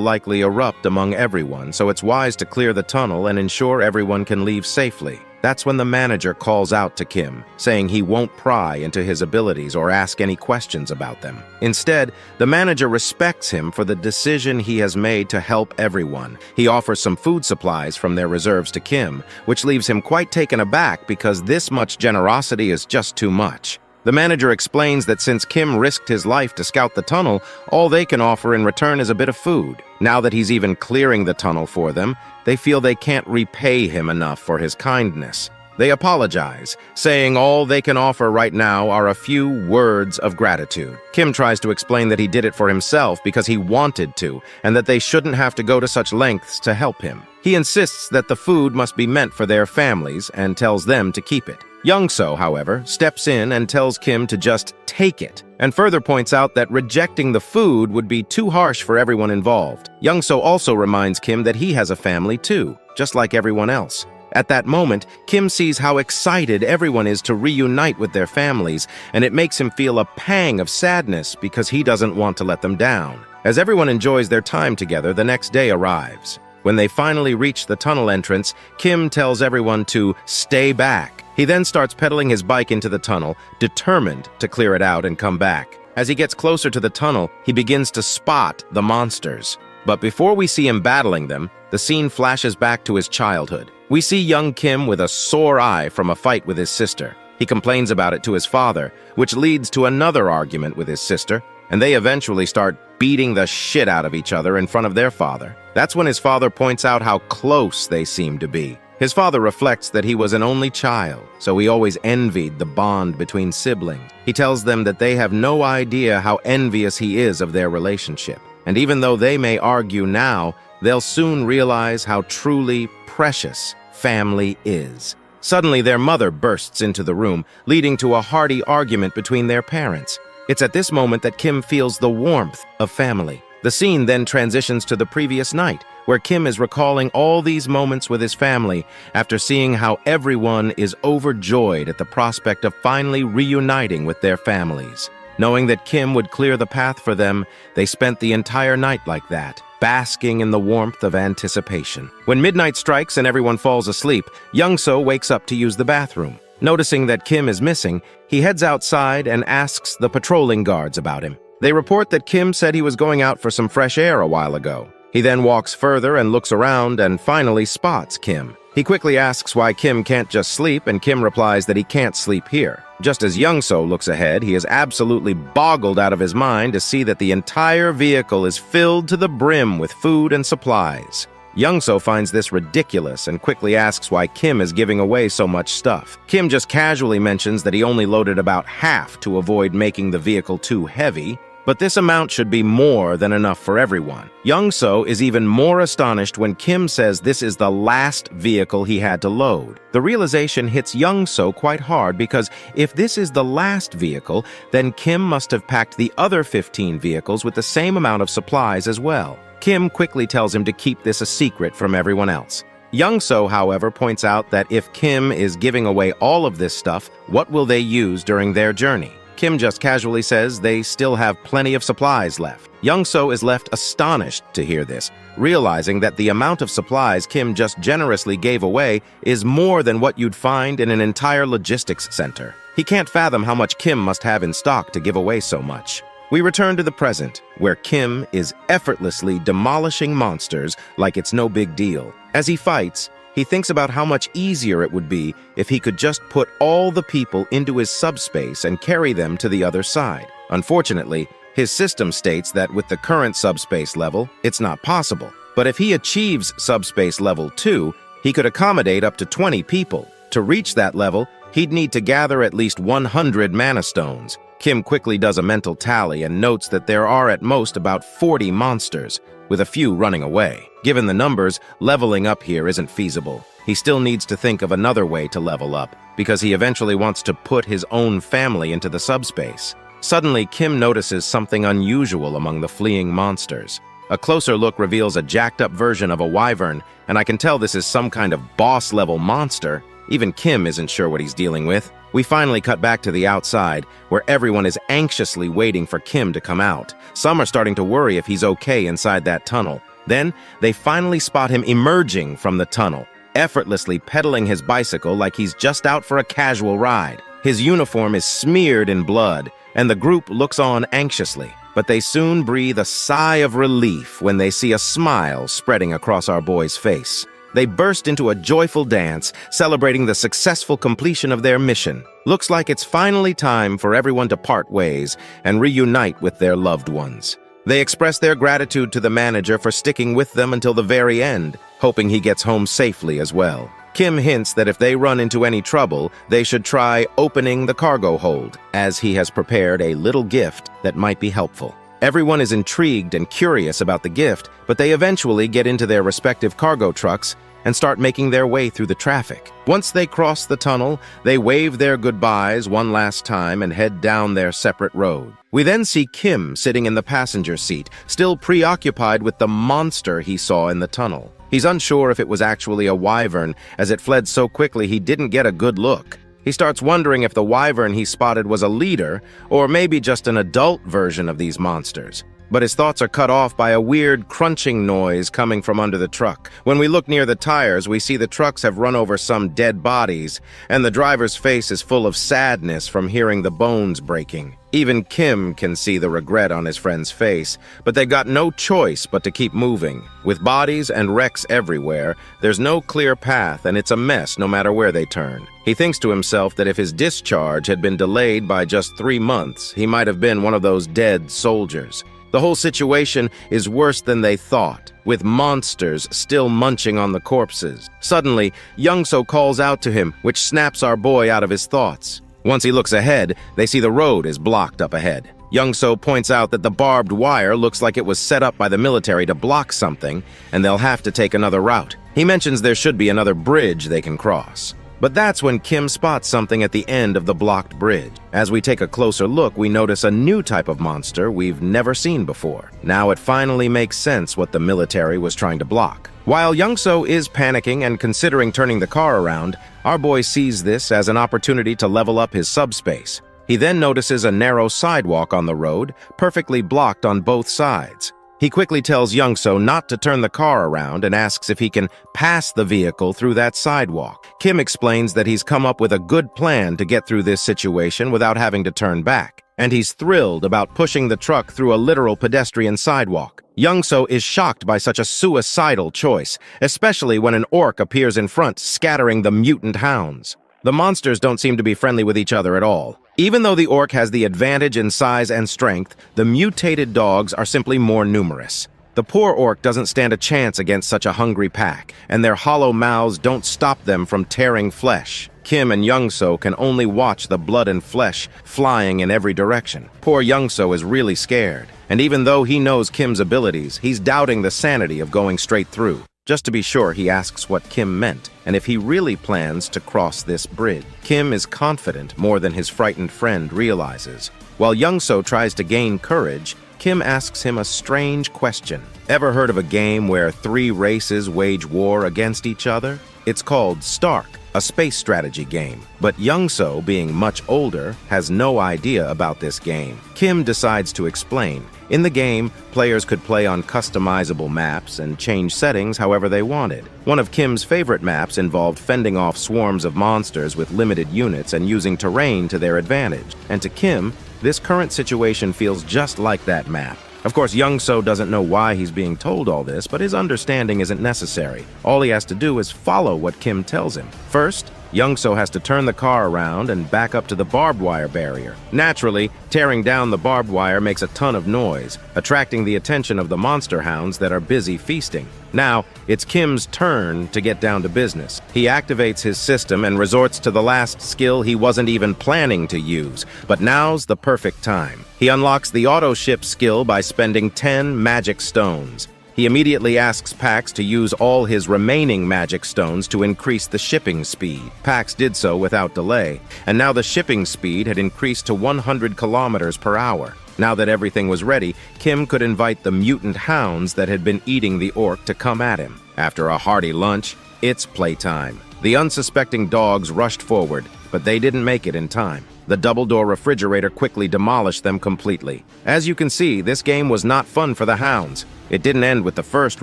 likely erupt among everyone, so it's wise to clear the tunnel and ensure everyone can leave safely. That's when the manager calls out to Kim, saying he won't pry into his abilities or ask any questions about them. Instead, the manager respects him for the decision he has made to help everyone. He offers some food supplies from their reserves to Kim, which leaves him quite taken aback because this much generosity is just too much. The manager explains that since Kim risked his life to scout the tunnel, all they can offer in return is a bit of food. Now that he's even clearing the tunnel for them, they feel they can't repay him enough for his kindness. They apologize, saying all they can offer right now are a few words of gratitude. Kim tries to explain that he did it for himself because he wanted to, and that they shouldn't have to go to such lengths to help him. He insists that the food must be meant for their families and tells them to keep it. Young-so, however, steps in and tells Kim to just take it, and further points out that rejecting the food would be too harsh for everyone involved. Young-so also reminds Kim that he has a family too, just like everyone else. At that moment, Kim sees how excited everyone is to reunite with their families, and it makes him feel a pang of sadness because he doesn't want to let them down. As everyone enjoys their time together, the next day arrives. When they finally reach the tunnel entrance, Kim tells everyone to stay back. He then starts pedaling his bike into the tunnel, determined to clear it out and come back. As he gets closer to the tunnel, he begins to spot the monsters. But before we see him battling them, the scene flashes back to his childhood. We see young Kim with a sore eye from a fight with his sister. He complains about it to his father, which leads to another argument with his sister, and they eventually start beating the shit out of each other in front of their father. That's when his father points out how close they seem to be. His father reflects that he was an only child, so he always envied the bond between siblings. He tells them that they have no idea how envious he is of their relationship. And even though they may argue now, they'll soon realize how truly precious family is. Suddenly, their mother bursts into the room, leading to a hearty argument between their parents. It's at this moment that Kim feels the warmth of family. The scene then transitions to the previous night, where Kim is recalling all these moments with his family after seeing how everyone is overjoyed at the prospect of finally reuniting with their families. Knowing that Kim would clear the path for them, they spent the entire night like that, basking in the warmth of anticipation. When midnight strikes and everyone falls asleep, Young-so wakes up to use the bathroom. Noticing that Kim is missing, he heads outside and asks the patrolling guards about him. They report that Kim said he was going out for some fresh air a while ago. He then walks further and looks around and finally spots Kim. He quickly asks why Kim can't just sleep, and Kim replies that he can't sleep here. Just as Young-so looks ahead, he is absolutely boggled out of his mind to see that the entire vehicle is filled to the brim with food and supplies. Young-so finds this ridiculous and quickly asks why Kim is giving away so much stuff. Kim just casually mentions that he only loaded about half to avoid making the vehicle too heavy, but this amount should be more than enough for everyone. Young-so is even more astonished when Kim says this is the last vehicle he had to load. The realization hits Young-so quite hard because if this is the last vehicle, then Kim must have packed the other 15 vehicles with the same amount of supplies as well. Kim quickly tells him to keep this a secret from everyone else. Young-so, however, points out that if Kim is giving away all of this stuff, what will they use during their journey? Kim just casually says they still have plenty of supplies left. Young-so is left astonished to hear this, realizing that the amount of supplies Kim just generously gave away is more than what you'd find in an entire logistics center. He can't fathom how much Kim must have in stock to give away so much. We return to the present, where Kim is effortlessly demolishing monsters like it's no big deal. As he fights, he thinks about how much easier it would be if he could just put all the people into his subspace and carry them to the other side. Unfortunately, his system states that with the current subspace level, it's not possible. But if he achieves subspace level 2, he could accommodate up to 20 people. To reach that level, he'd need to gather at least 100 mana stones. Kim quickly does a mental tally and notes that there are at most about 40 monsters, with a few running away. Given the numbers, leveling up here isn't feasible. He still needs to think of another way to level up, because he eventually wants to put his own family into the subspace. Suddenly, Kim notices something unusual among the fleeing monsters. A closer look reveals a jacked-up version of a wyvern, and I can tell this is some kind of boss-level monster. Even Kim isn't sure what he's dealing with. We finally cut back to the outside, where everyone is anxiously waiting for Kim to come out. Some are starting to worry if he's okay inside that tunnel. Then, they finally spot him emerging from the tunnel, effortlessly pedaling his bicycle like he's just out for a casual ride. His uniform is smeared in blood, and the group looks on anxiously. But they soon breathe a sigh of relief when they see a smile spreading across our boy's face. They burst into a joyful dance, celebrating the successful completion of their mission. Looks like it's finally time for everyone to part ways and reunite with their loved ones. They express their gratitude to the manager for sticking with them until the very end, hoping he gets home safely as well. Kim hints that if they run into any trouble, they should try opening the cargo hold, as he has prepared a little gift that might be helpful. Everyone is intrigued and curious about the gift, but they eventually get into their respective cargo trucks and start making their way through the traffic. Once they cross the tunnel, they wave their goodbyes one last time and head down their separate road. We then see Kim sitting in the passenger seat, still preoccupied with the monster he saw in the tunnel. He's unsure if it was actually a wyvern, as it fled so quickly he didn't get a good look. He starts wondering if the wyvern he spotted was a leader, or maybe just an adult version of these monsters. But his thoughts are cut off by a weird crunching noise coming from under the truck. When we look near the tires, we see the trucks have run over some dead bodies, and the driver's face is full of sadness from hearing the bones breaking. Even Kim can see the regret on his friend's face, but they got no choice but to keep moving. With bodies and wrecks everywhere, there's no clear path, and it's a mess no matter where they turn. He thinks to himself that if his discharge had been delayed by just 3 months, he might have been one of those dead soldiers. The whole situation is worse than they thought, with monsters still munching on the corpses. Suddenly, Youngso calls out to him, which snaps our boy out of his thoughts. Once he looks ahead, they see the road is blocked up ahead. Youngso points out that the barbed wire looks like it was set up by the military to block something, and they'll have to take another route. He mentions there should be another bridge they can cross. But that's when Kim spots something at the end of the blocked bridge. As we take a closer look, we notice a new type of monster we've never seen before. Now it finally makes sense what the military was trying to block. While Youngso is panicking and considering turning the car around, our boy sees this as an opportunity to level up his subspace. He then notices a narrow sidewalk on the road, perfectly blocked on both sides. He quickly tells Youngso not to turn the car around and asks if he can pass the vehicle through that sidewalk. Kim explains that he's come up with a good plan to get through this situation without having to turn back, and he's thrilled about pushing the truck through a literal pedestrian sidewalk. Youngso is shocked by such a suicidal choice, especially when an orc appears in front, scattering the mutant hounds. The monsters don't seem to be friendly with each other at all. Even though the orc has the advantage in size and strength, the mutated dogs are simply more numerous. The poor orc doesn't stand a chance against such a hungry pack, and their hollow mouths don't stop them from tearing flesh. Kim and Youngso can only watch the blood and flesh flying in every direction. Poor Youngso is really scared, and even though he knows Kim's abilities, he's doubting the sanity of going straight through. Just to be sure, he asks what Kim meant, and if he really plans to cross this bridge. Kim is confident more than his frightened friend realizes. While Youngso tries to gain courage, Kim asks him a strange question. Ever heard of a game where 3 races wage war against each other? It's called Stark, a space strategy game. But Youngso, being much older, has no idea about this game. Kim decides to explain. In the game, players could play on customizable maps and change settings however they wanted. One of Kim's favorite maps involved fending off swarms of monsters with limited units and using terrain to their advantage. And to Kim, this current situation feels just like that map. Of course, Youngso doesn't know why he's being told all this, but his understanding isn't necessary. All he has to do is follow what Kim tells him. First, Youngso has to turn the car around and back up to the barbed wire barrier. Naturally, tearing down the barbed wire makes a ton of noise, attracting the attention of the monster hounds that are busy feasting. Now, it's Kim's turn to get down to business. He activates his system and resorts to the last skill he wasn't even planning to use, but now's the perfect time. He unlocks the auto ship skill by spending 10 magic stones. He immediately asks Pax to use all his remaining magic stones to increase the shipping speed. Pax did so without delay, and now the shipping speed had increased to 100 kilometers per hour. Now that everything was ready, Kim could invite the mutant hounds that had been eating the orc to come at him. After a hearty lunch, it's playtime. The unsuspecting dogs rushed forward, but they didn't make it in time. The double-door refrigerator quickly demolished them completely. As you can see, this game was not fun for the hounds. It didn't end with the first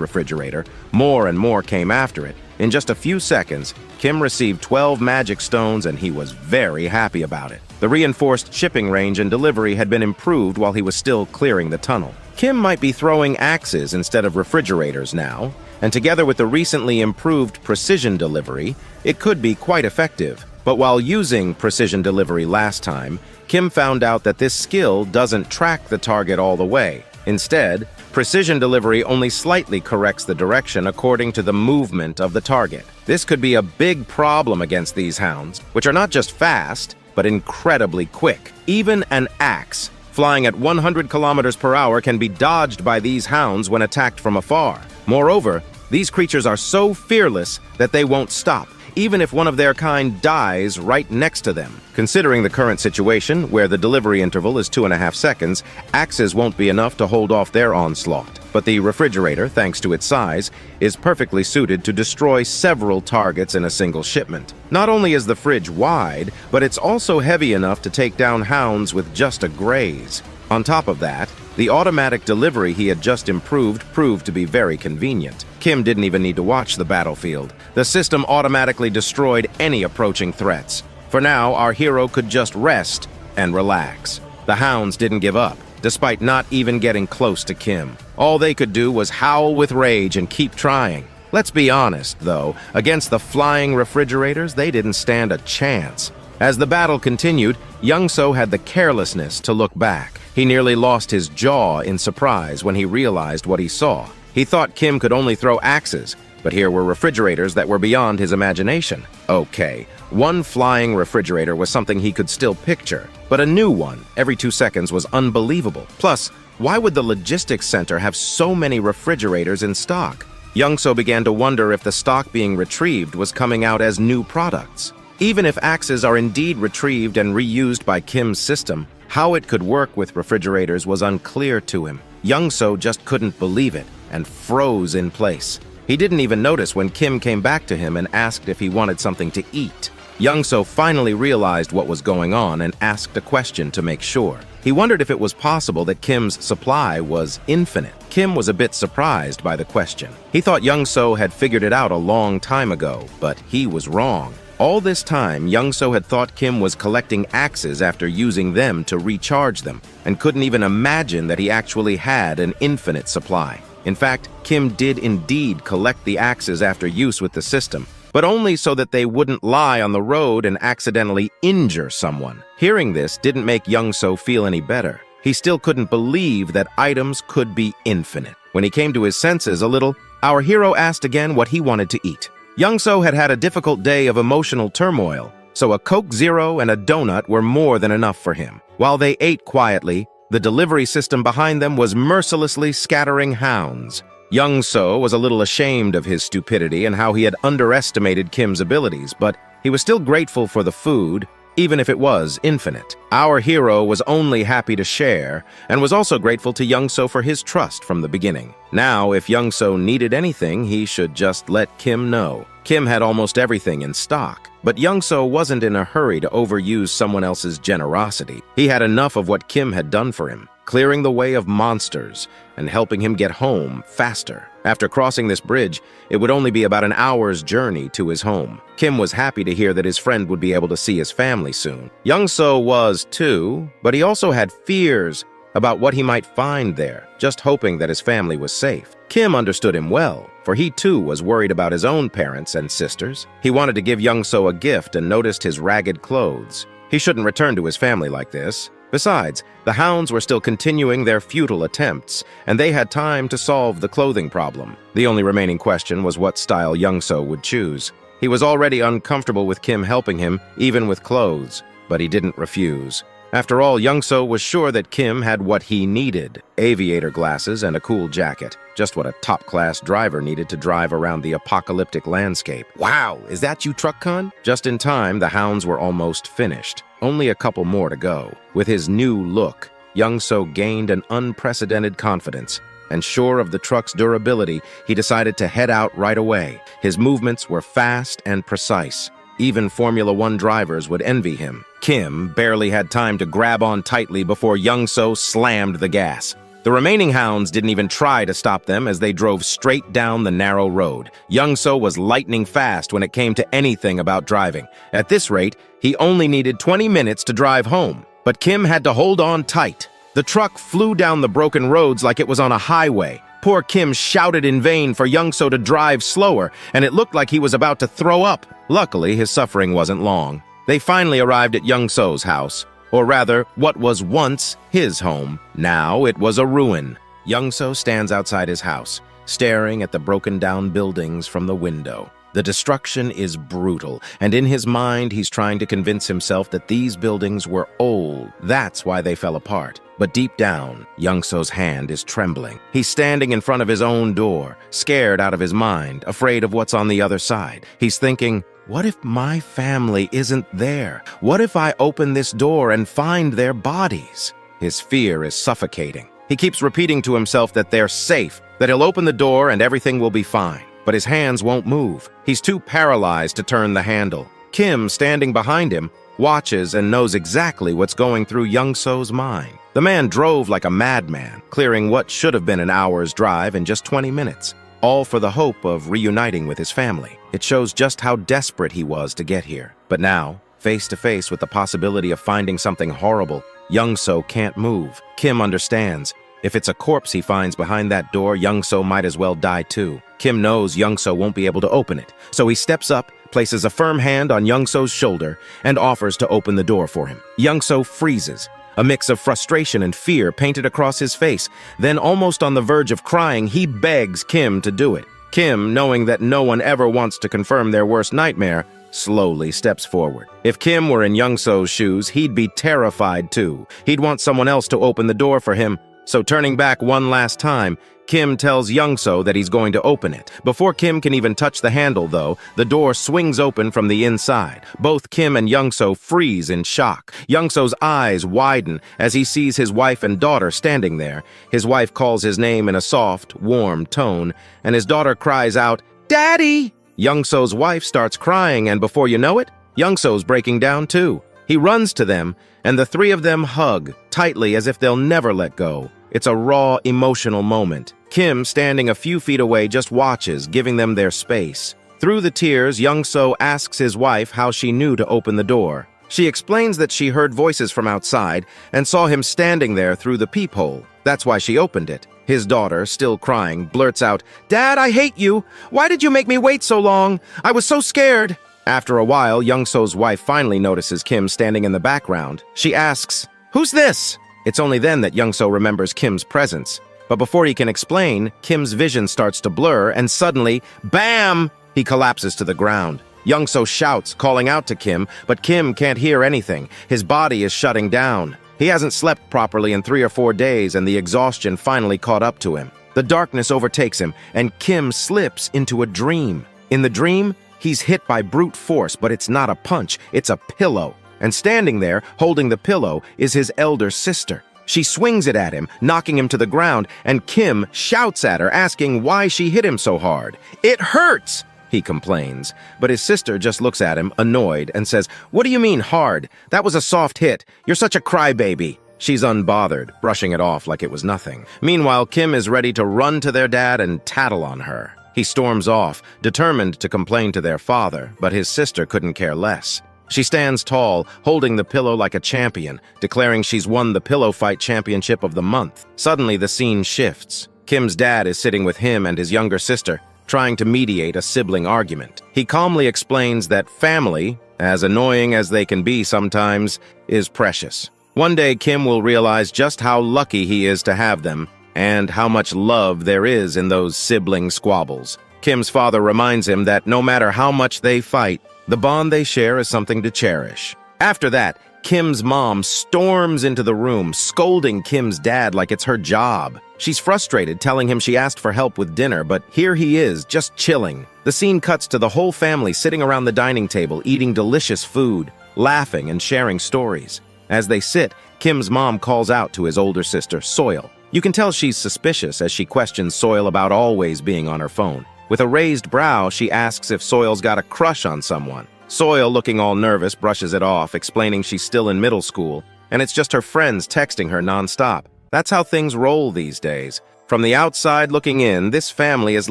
refrigerator. More and more came after it. In just a few seconds, Kim received 12 magic stones and he was very happy about it. The reinforced shipping range and delivery had been improved while he was still clearing the tunnel. Kim might be throwing axes instead of refrigerators now, and together with the recently improved precision delivery, it could be quite effective. But while using precision delivery last time, Kim found out that this skill doesn't track the target all the way. Instead, precision delivery only slightly corrects the direction according to the movement of the target. This could be a big problem against these hounds, which are not just fast, but incredibly quick. Even an axe, flying at 100 kilometers per hour, can be dodged by these hounds when attacked from afar. Moreover, these creatures are so fearless that they won't stop, even if one of their kind dies right next to them. Considering the current situation, where the delivery interval is 2.5 seconds, axes won't be enough to hold off their onslaught. But the refrigerator, thanks to its size, is perfectly suited to destroy several targets in a single shipment. Not only is the fridge wide, but it's also heavy enough to take down hounds with just a graze. On top of that, the automatic delivery he had just improved proved to be very convenient. Kim didn't even need to watch the battlefield. The system automatically destroyed any approaching threats. For now, our hero could just rest and relax. The hounds didn't give up, despite not even getting close to Kim. All they could do was howl with rage and keep trying. Let's be honest, though, against the flying refrigerators, they didn't stand a chance. As the battle continued, Young-So had the carelessness to look back. He nearly lost his jaw in surprise when he realized what he saw. He thought Kim could only throw axes, but here were refrigerators that were beyond his imagination. Okay, one flying refrigerator was something he could still picture, but a new one every 2 seconds was unbelievable. Plus, why would the logistics center have so many refrigerators in stock? Young-So began to wonder if the stock being retrieved was coming out as new products. Even if axes are indeed retrieved and reused by Kim's system, how it could work with refrigerators was unclear to him. Young-So just couldn't believe it and froze in place. He didn't even notice when Kim came back to him and asked if he wanted something to eat. Young-So finally realized what was going on and asked a question to make sure. He wondered if it was possible that Kim's supply was infinite. Kim was a bit surprised by the question. He thought Young-So had figured it out a long time ago, but he was wrong. All this time, Young-So had thought Kim was collecting axes after using them to recharge them, and couldn't even imagine that he actually had an infinite supply. In fact, Kim did indeed collect the axes after use with the system, but only so that they wouldn't lie on the road and accidentally injure someone. Hearing this didn't make Young-So feel any better. He still couldn't believe that items could be infinite. When he came to his senses a little, our hero asked again what he wanted to eat. Young-So had had a difficult day of emotional turmoil, so a Coke Zero and a donut were more than enough for him. While they ate quietly, the delivery system behind them was mercilessly scattering hounds. Young-So was a little ashamed of his stupidity and how he had underestimated Kim's abilities, but he was still grateful for the food, even if it was infinite. Our hero was only happy to share, and was also grateful to Young-So for his trust from the beginning. Now, if Young-So needed anything, he should just let Kim know. Kim had almost everything in stock, but Young-So wasn't in a hurry to overuse someone else's generosity. He had enough of what Kim had done for him, clearing the way of monsters and helping him get home faster. After crossing this bridge, it would only be about an hour's journey to his home. Kim was happy to hear that his friend would be able to see his family soon. Young-So was too, but he also had fears about what he might find there, just hoping that his family was safe. Kim understood him well, for he too was worried about his own parents and sisters. He wanted to give Young-So a gift and noticed his ragged clothes. He shouldn't return to his family like this. Besides, the hounds were still continuing their futile attempts, and they had time to solve the clothing problem. The only remaining question was what style Young-So would choose. He was already uncomfortable with Kim helping him, even with clothes, but he didn't refuse. After all, Young-So was sure that Kim had what he needed: aviator glasses and a cool jacket. Just what a top-class driver needed to drive around the apocalyptic landscape. Wow, is that you, Truck-Con? Just in time, the hounds were almost finished. Only a couple more to go. With his new look, Young-So gained an unprecedented confidence. and sure of the truck's durability, he decided to head out right away. His movements were fast and precise. Even Formula One drivers would envy him. Kim barely had time to grab on tightly before Young-so slammed the gas. The remaining hounds didn't even try to stop them as they drove straight down the narrow road. Young-so was lightning fast when it came to anything about driving. At this rate, he only needed 20 minutes to drive home. But Kim had to hold on tight. The truck flew down the broken roads like it was on a highway. Poor Kim shouted in vain for Young-so to drive slower, and it looked like he was about to throw up. Luckily, his suffering wasn't long. They finally arrived at Young-so's house. Or rather, what was once his home. Now it was a ruin. Young-so stands outside his house, staring at the broken-down buildings from the window. The destruction is brutal, and in his mind he's trying to convince himself that these buildings were old. That's why they fell apart. But deep down, Young-so's hand is trembling. He's standing in front of his own door, scared out of his mind, afraid of what's on the other side. He's thinking, what if my family isn't there? What if I open this door and find their bodies? His fear is suffocating. He keeps repeating to himself that they're safe, that he'll open the door and everything will be fine. But his hands won't move. He's too paralyzed to turn the handle. Kim, standing behind him, watches and knows exactly what's going through Young-so's mind. The man drove like a madman, clearing what should have been an hour's drive in just 20 minutes, all for the hope of reuniting with his family. It shows just how desperate he was to get here. But now, face to face with the possibility of finding something horrible, Young-so can't move. Kim understands. If it's a corpse he finds behind that door, Young-so might as well die too. Kim knows Young-so won't be able to open it, so he steps up, places a firm hand on Young-so's shoulder, and offers to open the door for him. Young-so freezes. A mix of frustration and fear painted across his face. Then, almost on the verge of crying, he begs Kim to do it. Kim, knowing that no one ever wants to confirm their worst nightmare, slowly steps forward. If Kim were in Young-so's shoes, he'd be terrified too. He'd want someone else to open the door for him. So turning back one last time, Kim tells Young-so that he's going to open it. Before Kim can even touch the handle, though, the door swings open from the inside. Both Kim and Young-so freeze in shock. Young-so's eyes widen as he sees his wife and daughter standing there. His wife calls his name in a soft, warm tone, and his daughter cries out, "Daddy!" Young-so's wife starts crying, and before you know it, Young-so's breaking down too. He runs to them, and the three of them hug, tightly as if they'll never let go. It's a raw, emotional moment. Kim, standing a few feet away, just watches, giving them their space. Through the tears, Young-so asks his wife how she knew to open the door. She explains that she heard voices from outside and saw him standing there through the peephole. That's why she opened it. His daughter, still crying, blurts out, "Dad, I hate you! Why did you make me wait so long? I was so scared!" After a while, Young-so's wife finally notices Kim standing in the background. She asks, "Who's this?" It's only then that Young-so remembers Kim's presence. But before he can explain, Kim's vision starts to blur, and suddenly, bam! He collapses to the ground. Young-so shouts, calling out to Kim, but Kim can't hear anything. His body is shutting down. He hasn't slept properly in 3 or 4 days, and the exhaustion finally caught up to him. The darkness overtakes him, and Kim slips into a dream. In the dream, he's hit by brute force, but it's not a punch, it's a pillow. And standing there, holding the pillow, is his elder sister. She swings it at him, knocking him to the ground, and Kim shouts at her, asking why she hit him so hard. "It hurts!" he complains. But his sister just looks at him, annoyed, and says, "What do you mean hard? That was a soft hit. You're such a crybaby." She's unbothered, brushing it off like it was nothing. Meanwhile, Kim is ready to run to their dad and tattle on her. He storms off, determined to complain to their father, but his sister couldn't care less. She stands tall, holding the pillow like a champion, declaring she's won the pillow fight championship of the month. Suddenly, the scene shifts. Kim's dad is sitting with him and his younger sister, trying to mediate a sibling argument. He calmly explains that family, as annoying as they can be sometimes, is precious. One day, Kim will realize just how lucky he is to have them, and how much love there is in those sibling squabbles. Kim's father reminds him that no matter how much they fight, the bond they share is something to cherish. After that, Kim's mom storms into the room, scolding Kim's dad like it's her job. She's frustrated, telling him she asked for help with dinner, but here he is, just chilling. The scene cuts to the whole family sitting around the dining table, eating delicious food, laughing and sharing stories. As they sit, Kim's mom calls out to his older sister, Soil. You can tell she's suspicious as she questions Soil about always being on her phone. With a raised brow, she asks if Soil's got a crush on someone. Soil, looking all nervous, brushes it off, explaining she's still in middle school, and it's just her friends texting her nonstop. That's how things roll these days. From the outside looking in, this family is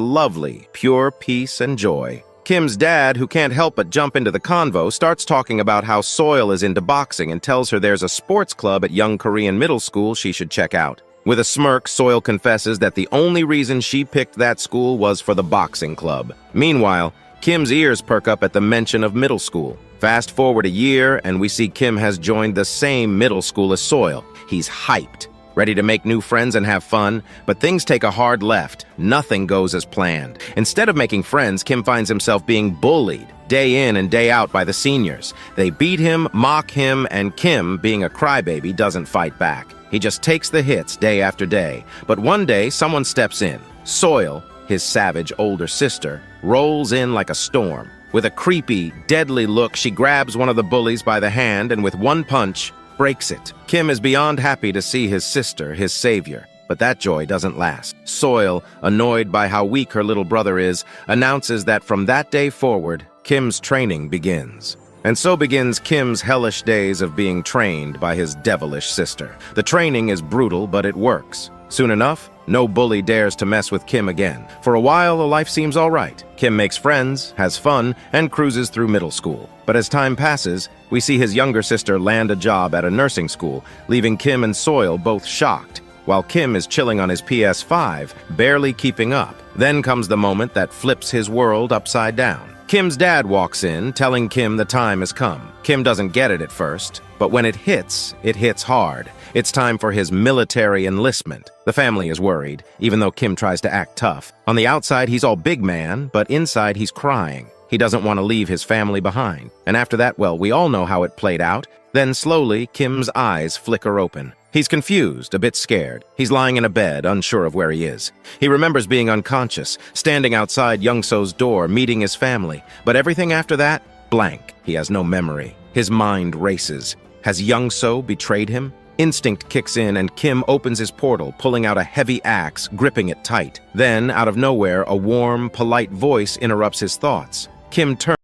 lovely, pure peace and joy. Kim's dad, who can't help but jump into the convo, starts talking about how Soil is into boxing and tells her there's a sports club at Young Korean Middle School she should check out. With a smirk, Soil confesses that the only reason she picked that school was for the boxing club. Meanwhile, Kim's ears perk up at the mention of middle school. Fast forward a year, and we see Kim has joined the same middle school as Soil. He's hyped, ready to make new friends and have fun, but things take a hard left. Nothing goes as planned. Instead of making friends, Kim finds himself being bullied day in and day out by the seniors. They beat him, mock him, and Kim, being a crybaby, doesn't fight back. He just takes the hits day after day. But one day, someone steps in. Soil, his savage older sister, rolls in like a storm. With a creepy, deadly look, she grabs one of the bullies by the hand and with one punch, breaks it. Kim is beyond happy to see his sister, his savior. But that joy doesn't last. Soil, annoyed by how weak her little brother is, announces that from that day forward, Kim's training begins. And so begins Kim's hellish days of being trained by his devilish sister. The training is brutal, but it works. Soon enough, no bully dares to mess with Kim again. For a while, life seems all right. Kim makes friends, has fun, and cruises through middle school. But as time passes, we see his younger sister land a job at a nursing school, leaving Kim and Soil both shocked, while Kim is chilling on his PS5, barely keeping up. Then comes the moment that flips his world upside down. Kim's dad walks in, telling Kim the time has come. Kim doesn't get it at first, but when it hits hard. It's time for his military enlistment. The family is worried, even though Kim tries to act tough. On the outside, he's all big man, but inside he's crying. He doesn't want to leave his family behind. And after that, well, we all know how it played out. Then slowly, Kim's eyes flicker open. He's confused, a bit scared. He's lying in a bed, unsure of where he is. He remembers being unconscious, standing outside Young-so's door, meeting his family. But everything after that, blank. He has no memory. His mind races. Has Young-so betrayed him? Instinct kicks in and Kim opens his portal, pulling out a heavy axe, gripping it tight. Then, out of nowhere, a warm, polite voice interrupts his thoughts. Kim turns